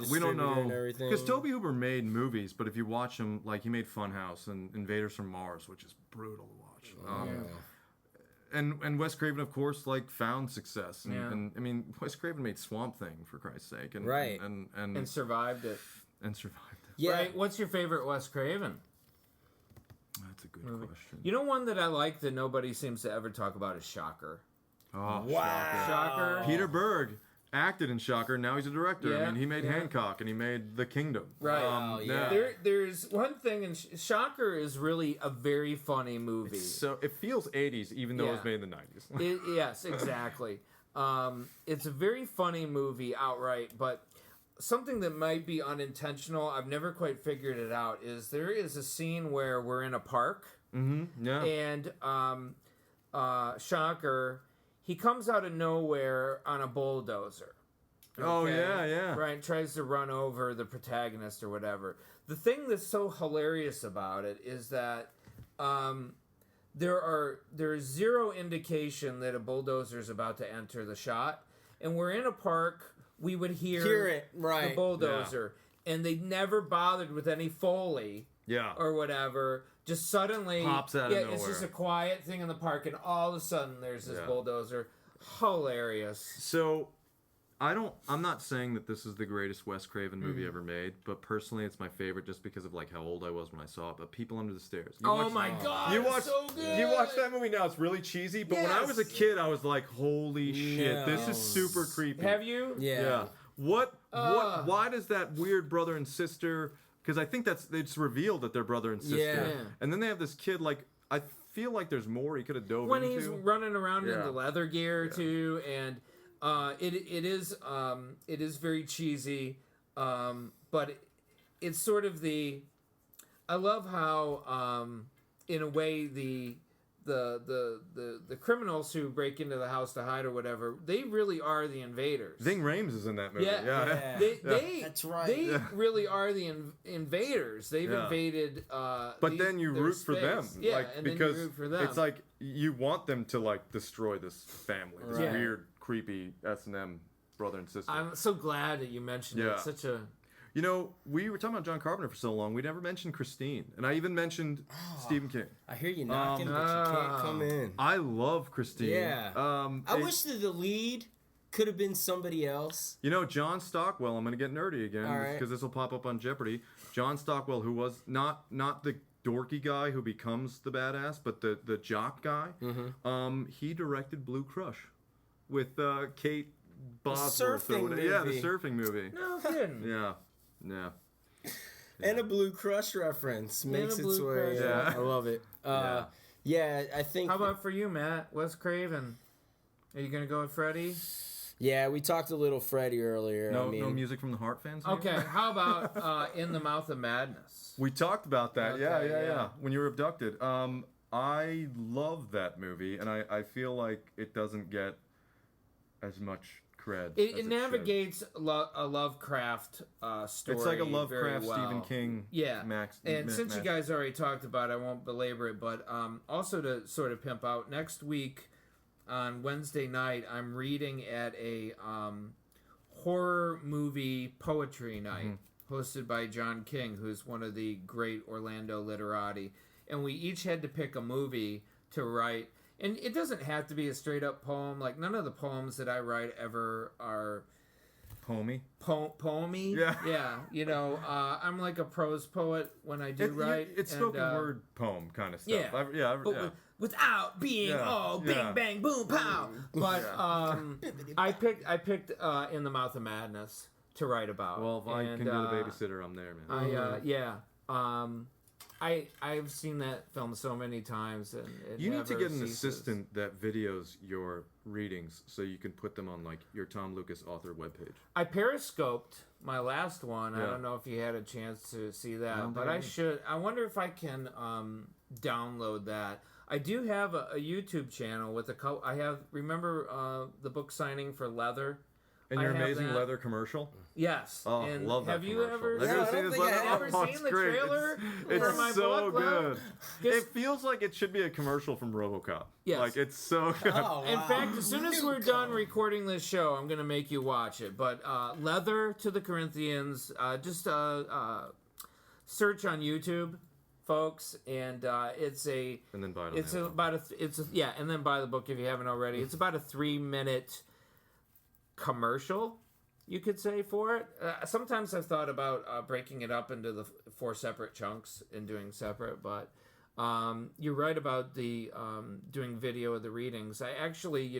we don't know, and everything. because Tobe Hooper made movies, but if you watch him, like he made Funhouse and Invaders from Mars, which is brutal to watch. And Wes Craven, of course, like found success, and I mean, Wes Craven made Swamp Thing, for Christ's sake, and and survived it. And survived it. Yeah. Right. What's your favorite Wes Craven? That's a good question. You know, one that I like that nobody seems to ever talk about is Shocker. Oh, wow. Shocker. Peter Berg acted in Shocker. Now he's a director. Yeah, I mean, he made Hancock, and he made The Kingdom. Right. There's one thing, and Shocker is really a very funny movie. So it feels 80s, even though it was made in the 90s. Yes, exactly. It's a very funny movie outright, but something that might be unintentional, I've never quite figured it out, is there is a scene where we're in a park, and Shocker, he comes out of nowhere on a bulldozer. Okay? Oh, yeah. Right, tries to run over the protagonist or whatever. The thing that's so hilarious about it is that there's zero indication that a bulldozer is about to enter the shot, and we're in a park. We would hear it, right. the bulldozer, and they never bothered with any Foley or whatever. Just suddenly pops out of nowhere. It's just a quiet thing in the park, and all of a sudden there's this bulldozer. Hilarious. So I'm not saying that this is the greatest Wes Craven movie ever made, but personally it's my favorite just because of like how old I was when I saw it. But People Under the Stairs. My God, it's so good. You watch that movie now, it's really cheesy, but when I was a kid I was like, holy shit, this is super creepy. Have you? Yeah. Why does that weird brother and sister, because I think it's revealed that they're brother and sister. Yeah. And then they have this kid, like, I feel like there's more he could have dove when into. he's running around in the leather gear too, and it is very cheesy, but it's sort of I love how in a way the criminals who break into the house to hide or whatever, they really are the invaders. Ving Rhames is in that movie. Yeah. That's right. They really are the invaders. They've invaded. But then you root for them, and because then you root for them. it's like you want them to like destroy this family, this weird, creepy S&M brother and sister. I'm so glad that you mentioned it. It's such a. You know, we were talking about John Carpenter for so long. We never mentioned Christine, and I even mentioned Stephen King. I hear you knocking, but you can't come in. I love Christine. Yeah. I wish that the lead could have been somebody else. You know, John Stockwell. I'm going to get nerdy again because this will pop up on Jeopardy. John Stockwell, who was not the dorky guy who becomes the badass, but the jock guy. Mm-hmm. He directed Blue Crush with Kate Bosworth. The surfing movie. Yeah, the surfing movie. No kidding. Yeah. And a Blue Crush reference makes its way. Yeah. I love it. I think. How about for you, Matt? Wes Craven. Are you gonna go with Freddie? Yeah, we talked a little Freddie earlier. No music from the Heart fans. Okay, how about In the Mouth of Madness? We talked about that. Okay, Yeah. When you were abducted. I love that movie, and I feel like it doesn't get as much cred. It navigates a Lovecraft story. It's like a very Lovecraft, well. Stephen King. Yeah. Max. And since you guys already talked about it, I won't belabor it, but also to sort of pimp out, next week on Wednesday night, I'm reading at a horror movie poetry night hosted by John King, who's one of the great Orlando literati. And we each had to pick a movie to write. And it doesn't have to be a straight up poem. Like, none of the poems that I write ever are Poemy. Poemy. Yeah. Yeah. You know, I'm like a prose poet when I do write. It's spoken word poem kind of stuff. Yeah. Without being bing bang boom pow. But I picked In the Mouth of Madness to write about. Well, if I can do the babysitter, I'm there, man. I've seen that film so many times, and you need to get an ceases. assistant that videos your readings so you can put them on like your Tom Lucas author webpage. I periscoped my last one. Yeah. I don't know if you had a chance to see that, but I should. I wonder if I can download that. I do have a YouTube channel with a couple. I have remember the book signing for Leather. And your amazing leather commercial? Yes. Oh, and love that have you commercial. ever? Have you ever seen this leather? I've never seen the great. trailer It's for my so book. good. It feels like it should be a commercial from RoboCop. Yes. Like, it's so good. Oh, wow. In fact, as soon as we're done recording this show, I'm going to make you watch it. But Leather to the Corinthians, just search on YouTube, folks, and it's a. And then buy it on It's Amazon. about and then buy the book if you haven't already. It's about a 3-minute commercial, you could say, for it. Sometimes I've thought about breaking it up into the 4 separate chunks and doing separate, but you're right about the doing video of the readings. I actually,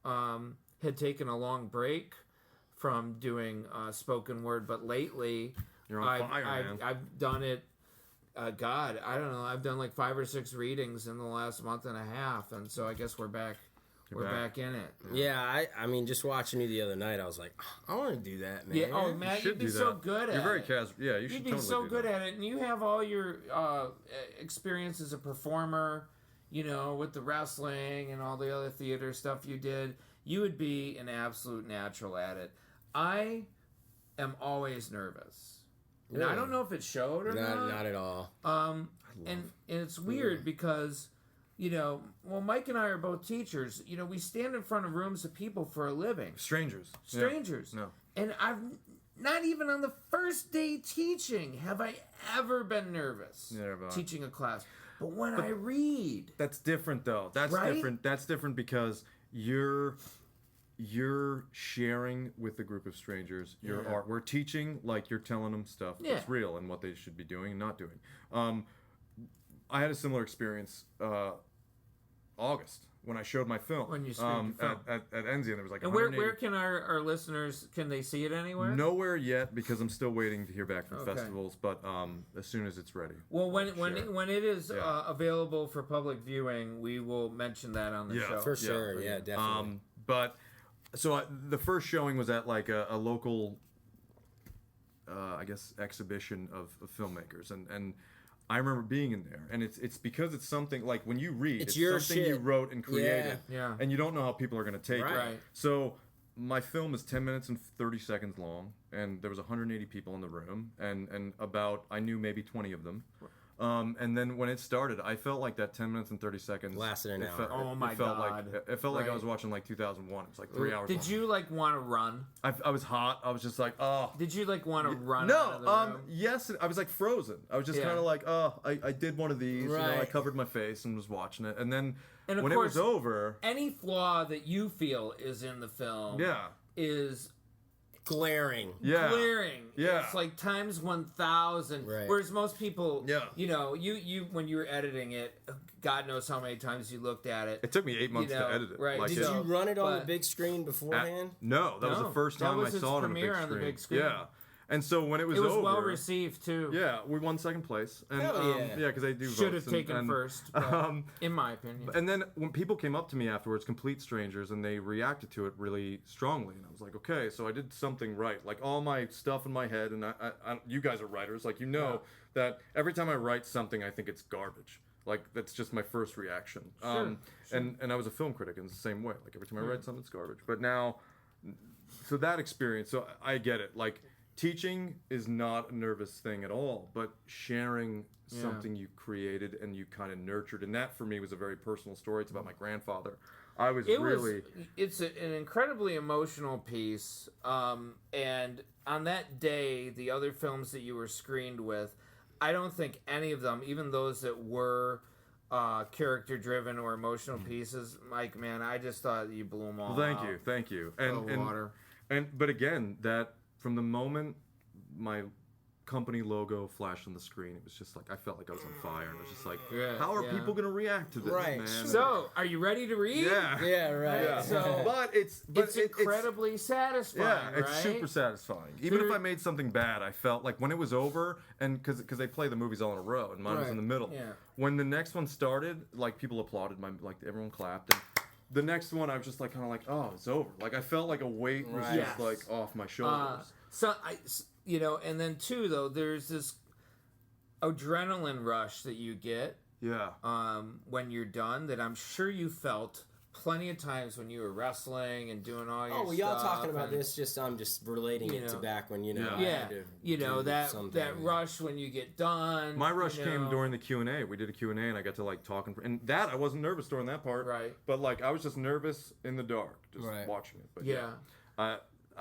had taken a long break from doing spoken word, but lately You're on fire, man. I've done it. God, I don't know. I've done like 5 or 6 readings in the last month and a half, and so I guess we're back. We're back in it. Yeah, I mean, just watching you the other night, I was like, I want to do that, man. Yeah. Oh, Matt, you'd be so good at it. You're very casual. Yeah, you should You'd be totally so do good that. at it, and you have all your experience as a performer, with the wrestling and all the other theater stuff you did. You would be an absolute natural at it. I am always nervous. Really? And I don't know if it showed or not. Not at all. And it's weird because, Mike and I are both teachers. We stand in front of rooms of people for a living. Strangers. Strangers. Yeah. No. And I've not even on the first day teaching have I ever been nervous teaching a class. But when I read, That's different, though. That's Right? different. That's different because you're sharing with a group of strangers your art. We're teaching, like, you're telling them stuff that's real and what they should be doing and not doing. I had a similar experience August when I showed my film. When you screened your film. at Enzi, and there was like and where can our listeners, can they see it anywhere? Nowhere yet, because I'm still waiting to hear back from Okay. festivals, but as soon as it's ready. Well, when share. it is available for public viewing, we will mention that on the show. For sure, yeah, definitely. But so the first showing was at like a local I guess, exhibition of filmmakers, and I remember being in there, and it's because it's something like when you read, it's your something shit. you wrote and created, Yeah. and you don't know how people are going to take it. Right. So my film is 10 minutes and 30 seconds long, and there was 180 people in the room, and about, I knew maybe 20 of them. And then when it started, I felt like that 10 minutes and 30 seconds Lasted an hour. Oh my God. It felt like I Right. was watching like 2001. It was like 3 hours Did long. you like want to run? I was hot. I was just like, oh. Did you like want to run? No, out of the room? yes, I was like frozen. I was just Yeah. kind of like, oh, I did one of these. You know, I Right. covered my face and was watching it. And then And of when course, it was over, any flaw that you feel is in the film yeah. is Glaring. Yeah. glaring. Yeah. It's like times 1,000. Right. Whereas most people, Yeah. you know, you when you were editing it, God knows how many times you looked at it. It took me 8 months know, to edit it. right, Like, Did it- you run it on the but- big screen beforehand? No, that was No, the first that time I was its saw it on the big premiere screen. on the big screen. Yeah. And so when it was It was over, well received too. yeah, we won second place. And, Hell yeah. yeah, because they do Should votes have taken and, first, but in my opinion. And then when people came up to me afterwards, complete strangers, and they reacted to it really strongly, and I was like, okay, so I did something right. Like all my stuff in my head, and I you guys are writers, like you know that every time I write something, I think it's garbage. Like that's just my first reaction. Sure. And I was a film critic, and it's the same way. Like every time I write something, it's garbage. But now, so that experience, so I get it. Like teaching is not a nervous thing at all, but sharing something you created and you kind of nurtured, and that for me was a very personal story. It's about my grandfather. I was really. It's an incredibly emotional piece. And on that day, the other films that you were screened with, I don't think any of them, even those that were character-driven or emotional pieces, Mike, man, I just thought you blew them all Well, out. thank you. And water. but again, that from the moment my company logo flashed on the screen, it was just like I felt like I was on fire, and it was just like, Yeah, how are yeah. people gonna react to this, Right. man? So, are you ready to read? yeah, Yeah, right. yeah. So- but it's Incredibly satisfying, yeah, it's right? super satisfying. Even if There- I made something bad, I felt like when it was over, and because they play the movies all in a row, and mine was Right. in the middle. Yeah. When the next one started, like people applauded, like everyone clapped. And the next one, I was just like kind of like, oh, it's over. Like I felt like a weight was Right. just Yes. like off my shoulders. So you know, and then too though, there's this adrenaline rush that you get Yeah. when you're done that I'm sure you felt plenty of times when you were wrestling and doing all your Oh, well, stuff. y'all talking about and- this? I'm just relating You it to know, back when I Yeah. had Yeah, to you know do that something. rush when you get done. My rush you came know. during the Q&A. We did a Q&A, and I got to like talking, and that I wasn't nervous during that part. Right. But like I was just nervous in the dark, just Right. watching it. But Yeah.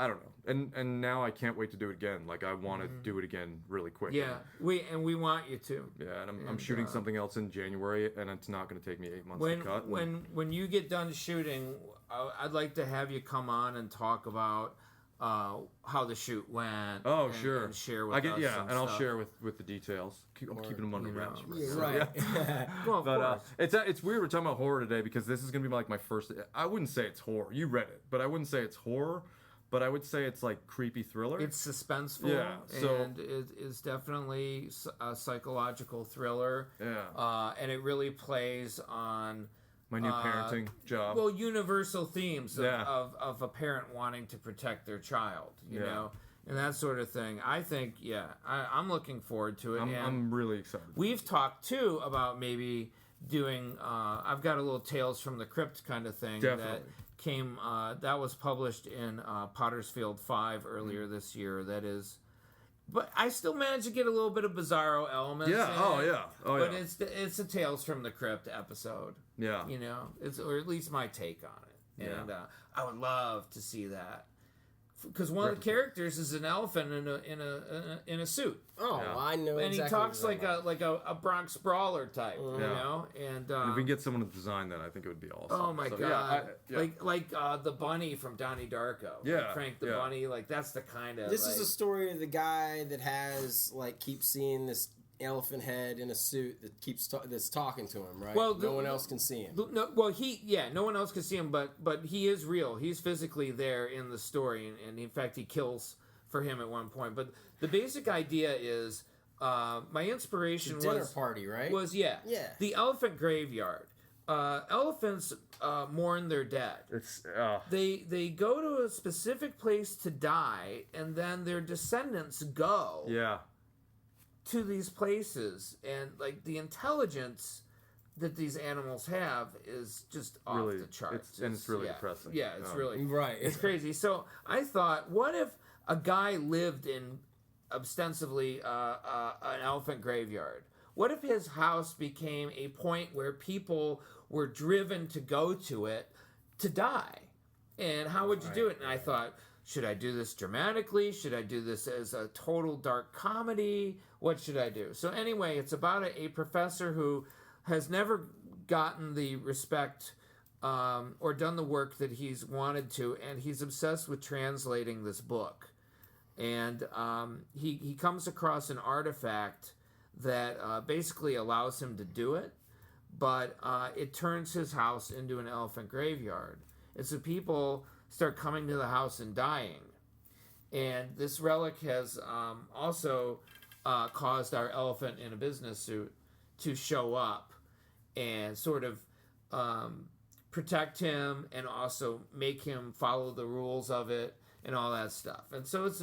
I don't know. And now I can't wait to do it again. Like I want to do it again really quick. Yeah, we want you to. Yeah, and I'm And, shooting something else in January, and it's not going to take me 8 months When to cut. when you get done shooting, I'd like to have you come on and talk about how the shoot went. Oh, and, sure. And share with I get us. yeah, and and I'll stuff. share with the details. I'm keeping them under you know. wraps. Yeah, So, right. yeah. Well, of But course. it's weird we're talking about horror today because this is gonna be like my first. I wouldn't say it's horror. You read it, but I wouldn't say it's horror. But I would say it's like creepy thriller. It's suspenseful, Yeah, so- and it is definitely a psychological thriller. Yeah. And it really plays on My new parenting job. well universal themes of, Yeah. of a parent wanting to protect their child, you Yeah. know, and that sort of thing. I think, I'm looking forward to it. and I'm really excited. we've talked too about maybe doing. I've got a little Tales from the Crypt kind of thing that Definitely. came. That was published in Potter's Field 5 earlier this year. That is. But I still managed to get a little bit of bizarro elements. Yeah. in Oh it. yeah. Oh But yeah. it's a Tales from the Crypt episode. Yeah. You know, it's or at least my take on it, Yeah. and I would love to see that because one of the characters is an elephant in a suit, Oh, Yeah. I know. and he exactly talks what you're like a Bronx brawler type, you Yeah. know, and. And if we can get someone to design that, I think it would be awesome. Oh my So, god! yeah, Like the bunny from Donnie Darko. Yeah, Like Frank the yeah. bunny. Like that's the kind of. This like, is a story of the guy that has keeps seeing this elephant head in a suit that that's talking to him, right? Well, no one else can see him. No, well, no one else can see him, but he is real. He's physically there in the story, and in fact, he kills for him at one point. But the basic idea is my inspiration Dinner was party, right? was Yeah. the elephant graveyard. elephants mourn their dead. It's They go to a specific place to die, and then their descendants go to these places, and like the intelligence that these animals have is just off the charts. It's really depressing. Yeah, it's really right. It's crazy. So I thought, what if a guy lived in ostensibly an elephant graveyard? What if his house became a point where people were driven to go to it to die? And how would you do it? And I thought, should I do this dramatically? Should I do this as a total dark comedy? What should I do? So anyway, it's about a professor who has never gotten the respect or done the work that he's wanted to, and he's obsessed with translating this book. And he comes across an artifact that basically allows him to do it, but it turns his house into an elephant graveyard. And so people start coming to the house and dying. And this relic has also caused our elephant in a business suit to show up and sort of protect him and also make him follow the rules of it and all that stuff. And so it's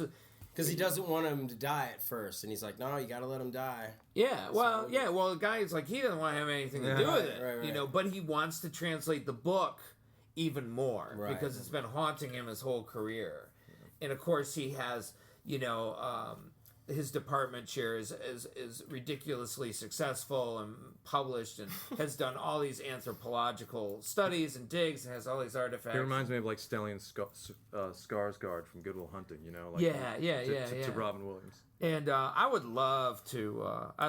because he doesn't want him to die at first, and he's like, "No, you got to let him die." Yeah, well, the guy is like, he doesn't want to have anything to do with it, right. you know. But he wants to translate the book even more because it's been haunting him his whole career. And of course, he has, his department chair is ridiculously successard and published and has done all these anthropological studies and digs and has all these artifacts. It reminds me of like Stellan Skarsgård from Good Will Hunting, to Robin Williams. And I would love to.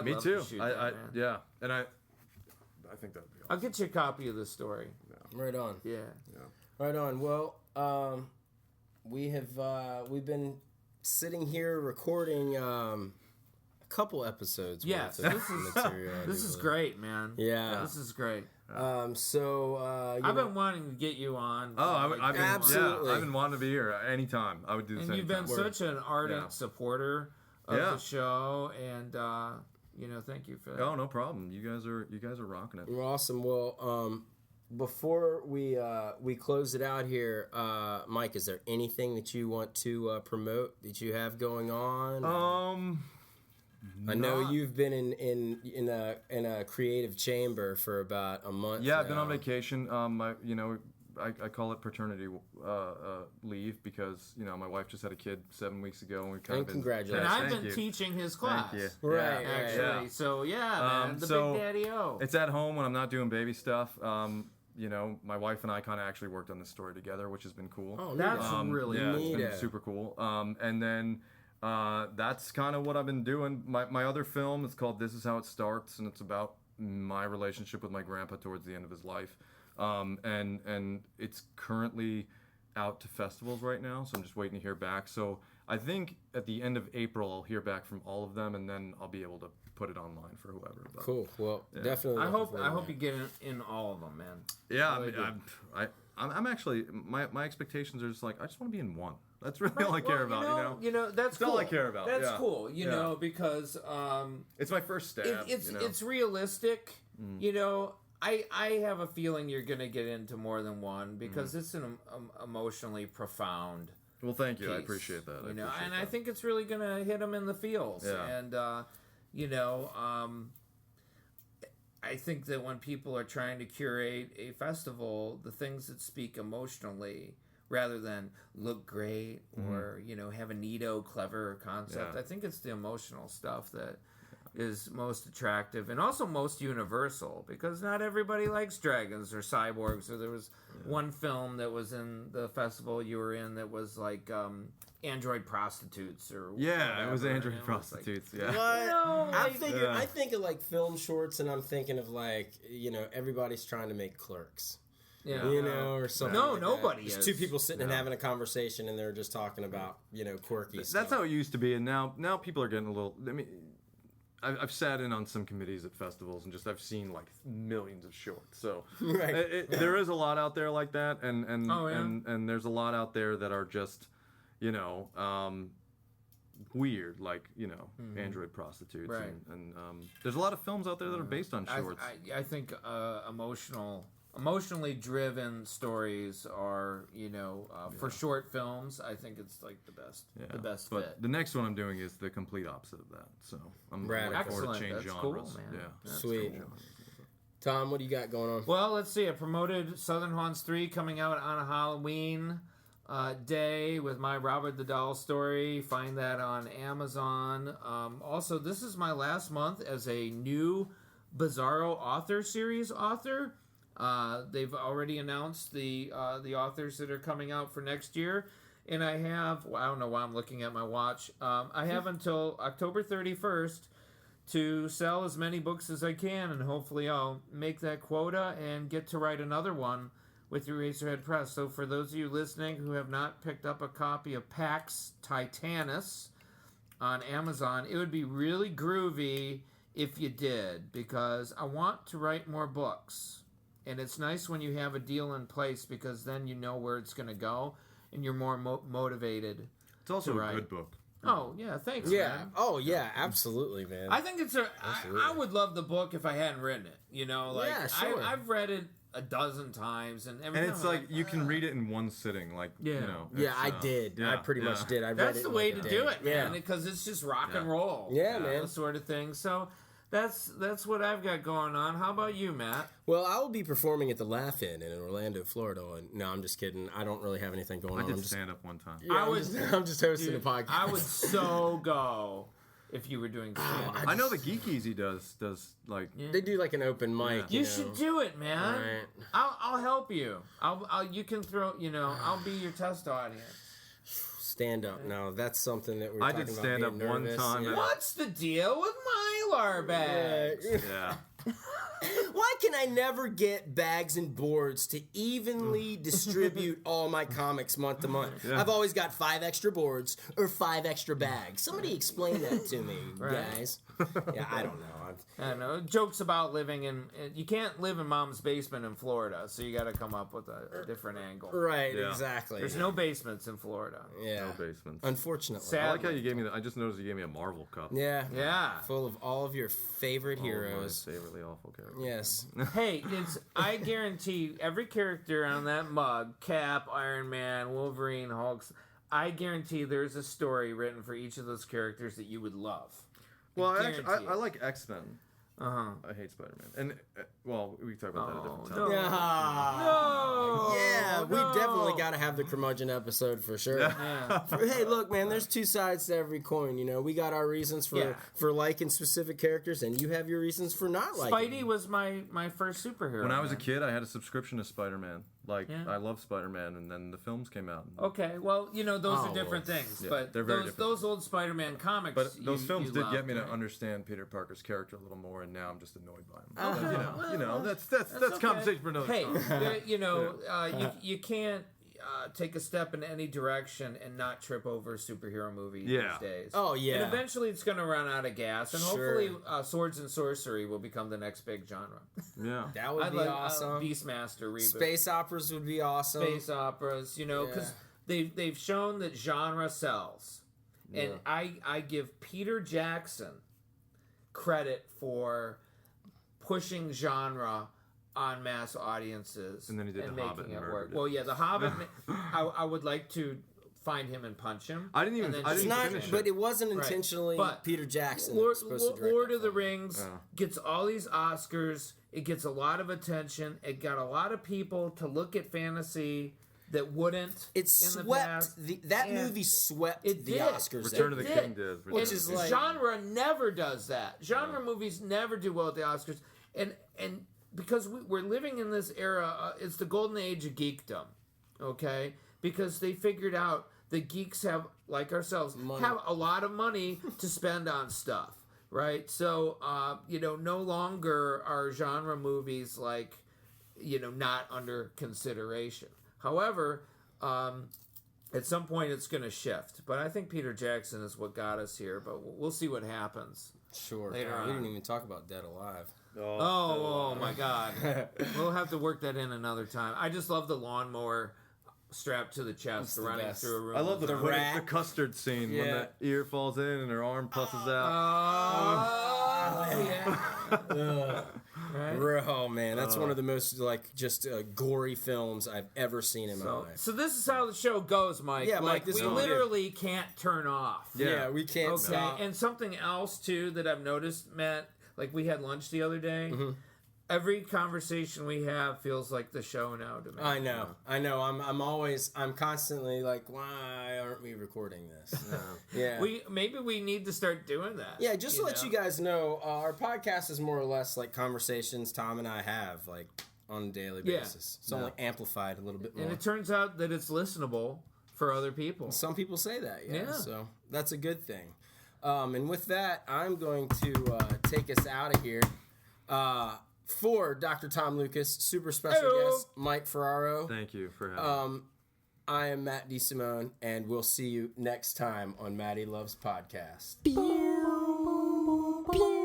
Me love too. To shoot that, man. Yeah, and I think that would be awesome. I'll get you a copy of the story. Yeah. Right on. Yeah. Right on. Well, we've been sitting here recording a couple episodes. Yes, worth of material. This is great, man. Yeah, this is great. I've been wanting to get you on. absolutely. I've been wanting to be here anytime. I would do this. And you've been such an ardent supporter of the show, and thank you for that. Oh, no problem. You guys are rocking it. Awesome. Well, before we close it out here, Mike, is there anything that you want to promote that you have going on? I know you've been in a creative chamber for about a month. Yeah, now. I've been on vacation. I call it paternity leave because my wife just had a kid 7 weeks ago, and we kind of congratulations. And I've been teaching his class. Thank you. Right, actually. Yeah. So man, the Big Daddy-O. It's at home when I'm not doing baby stuff. My wife and I kind of actually worked on this story together, which has been cool. Oh, that's really neat. It's been super cool. And then that's kind of what I've been doing. My other film is called This Is How It Starts, and it's about my relationship with my grandpa towards the end of his life. And it's currently out to festivals right now, so I'm just waiting to hear back. So I think at the end of April I'll hear back from all of them, and then I'll be able to put it online for whoever. But, cool. Well, definitely. I hope you get in all of them, man. Yeah, really I'm actually my expectations are just like I just want to be in one. That's really all I care about. That's cool. all I care about. That's cool. Because it's my first stab. It's realistic. I have a feeling you're going to get into more than one because it's an emotionally profound. Well, thank you. Piece, I appreciate that. I think it's really going to hit them in the feels. Yeah. And I think that when people are trying to curate a festival, the things that speak emotionally rather than look great or have a neato, clever concept, I think it's the emotional stuff that is most attractive and also most universal because not everybody likes dragons or cyborgs. Or there was one film that was in the festival you were in that was like android prostitutes or it was android prostitutes. What? I think of like film shorts and I'm thinking of like everybody's trying to make Clerks. Yeah. Or something. No, like nobody that. is. Just two people sitting and having a conversation and they're just talking about quirky stuff. That's how it used to be, and now people are getting a little. I mean, I've sat in on some committees at festivals and I've seen like millions of shorts. So there is a lot out there like that, and there's a lot out there that are just, weird, like android prostitutes, Right. and there's a lot of films out there that are based on shorts. I think emotionally driven stories are, for short films, I think it's like the best but fit. the next one I'm doing is the complete opposite of that. So I'm looking forward to Excellent. change That's genres. cool, man. Yeah, That's Sweet. cool. Tom, what do you got going on? Well, let's see. I promoted Southern Haunts 3 coming out on a Halloween day with my Robert the Doll story. Find that on Amazon. Also, this is my last month as a new Bizarro author series author. They've already announced the authors that are coming out for next year. And I have, I don't know why I'm looking at my watch. I have until October 31st to sell as many books as I can, and hopefully I'll make that quota and get to write another one with Eraserhead Press. So for those of you listening who have not picked up a copy of Pax Titanus on Amazon, it would be really groovy if you did, because I want to write more books. And it's nice when you have a deal in place, because then you know where it's going to go, and you're more motivated. It's also to a write. good book. Oh, yeah, thanks, Yeah. man. Oh, yeah, absolutely, man. I think it's I would love the book if I hadn't written it. Yeah, sure. I've read it a dozen times, and every And time it's I'm like you can read it in one sitting, like Yeah. Yeah, it's, I did. I pretty much did. I read That's it the in way like to a do day. it, man, because it's just rock and roll. Yeah, man. That sort of thing. So that's what I've got going on. How about you, Matt? Well, I will be performing at the Laugh-In in Orlando, Florida. And no, I'm just kidding. I don't really have anything going I on. did I'm just, stand up one time. yeah, I'm just hosting a podcast. I would so go if you were doing stand-up. I know the Geek Easy does like They do like an open mic. You know. should do it, man. Right. I'll help you. You can throw. I'll be your test audience. Stand up. No, that's something that we're I talking did about stand up being one nervous. time. Yeah. What's the deal with Mylar bags? Yeah. Why can I never get bags and boards to evenly distribute all my comics month to month? Yeah. I've always got 5 extra boards or 5 extra bags. Somebody explain that to me, guys. Yeah, I don't know. I don't know. Jokes about living in. You can't live in mom's basement in Florida, so you got to come up with a different angle. Right, Yeah. exactly. There's no basements in Florida. yeah. No basements. Unfortunately. Sad. I like how you gave me that. I just noticed you gave me a Marvel cup. Yeah. Yeah. Full of all of your favorite Oh, my heroes. favoritely awful character. Yes. Hey, I guarantee every character on that mug, Cap, Iron Man, Wolverine, Hulk, I guarantee there's a story written for each of those characters that you would love. Well, guarantee I it. like X-Men. I hate Spider-Man. And, we can talk about that at a different time. no. Yeah. No. Yeah, we no. definitely got to have the curmudgeon episode for sure. Yeah. Hey, look, man, there's 2 sides to every coin. We got our reasons Yeah. for liking specific characters, and you have your reasons for not liking. Spidey was my first superhero. When I was a man. kid, I had a subscription to Spider-Man. Like, Yeah. I love Spider-Man, and then the films came out. Okay, well, those Oh, are different things, yeah, but they're very those different. old Spider-Man comics. But those films you did get loved, me to right? understand Peter Parker's character a little more, and now I'm just annoyed by him. Okay, But, that's okay. conversation for another Hey, time. you can't take a step in any direction and not trip over a superhero movie Yeah. these days. Oh, yeah. And eventually it's going to run out of gas, and Sure. hopefully swords and sorcery will become the next big genre. Yeah. That would I'd be like awesome. Beastmaster reboot. Space operas would be awesome. Space operas, because they've shown that genre sells. And I give Peter Jackson credit for pushing genre on mass audiences And then he did The making Hobbit and it work. murdered it. Well, yeah, The Hobbit. I would like to find him and punch him. I didn't even- and then I It's didn't just- not, finish it. but it wasn't Right. intentionally But Peter Jackson. Lord, that's supposed to direct Lord that of the film. Rings gets all these Oscars. It gets a lot of attention. It got a lot of people to look at fantasy that wouldn't. It in the swept past. that And movie swept it the did. Oscars. Return that of the year. King did. Which is like- genre never does that. Genre movies never do well at the Oscars, and because we're living in this era, it's the golden age of geekdom. Okay, because they figured out that geeks have, like ourselves, have a lot of money to spend on stuff, right? So no longer are genre movies like not under consideration. However, at some point it's going to shift. But I think Peter Jackson is what got us here. But we'll see what happens. Sure. Later God, we on. didn't even talk about Dead Alive. Oh my God. We'll have to work that in another time. I just love the lawnmower strapped to the chest the running best. through a room. I love the rat. custard scene when Yeah. the ear falls in and her arm pusses out. Yeah. Right? Oh man, that's one of the most like just gory films I've ever seen in my life. So this is how the show goes, Mike. Yeah, Mike, like, this we is what we do. literally can't turn off. Yeah, we can't Okay, stop. and something else too that I've noticed, Matt, like we had lunch the other day. Mm-hmm. Every conversation we have feels like the show now to me. I know. I'm constantly like, why aren't we recording this? Yeah. Maybe we need to start doing that. Yeah, just to let you guys know, our podcast is more or less like conversations Tom and I have, like, on a daily basis. It's only amplified a little bit more. And it turns out that it's listenable for other people. Some people say that, yeah. So that's a good thing. And with that, I'm going to take us out of here. For Dr. Tom Lucas, super special guest, Mike Ferraro. Thank you for having me. I am Matt De Simone, and we'll see you next time on Matty Loves Podcast. Pew, pew.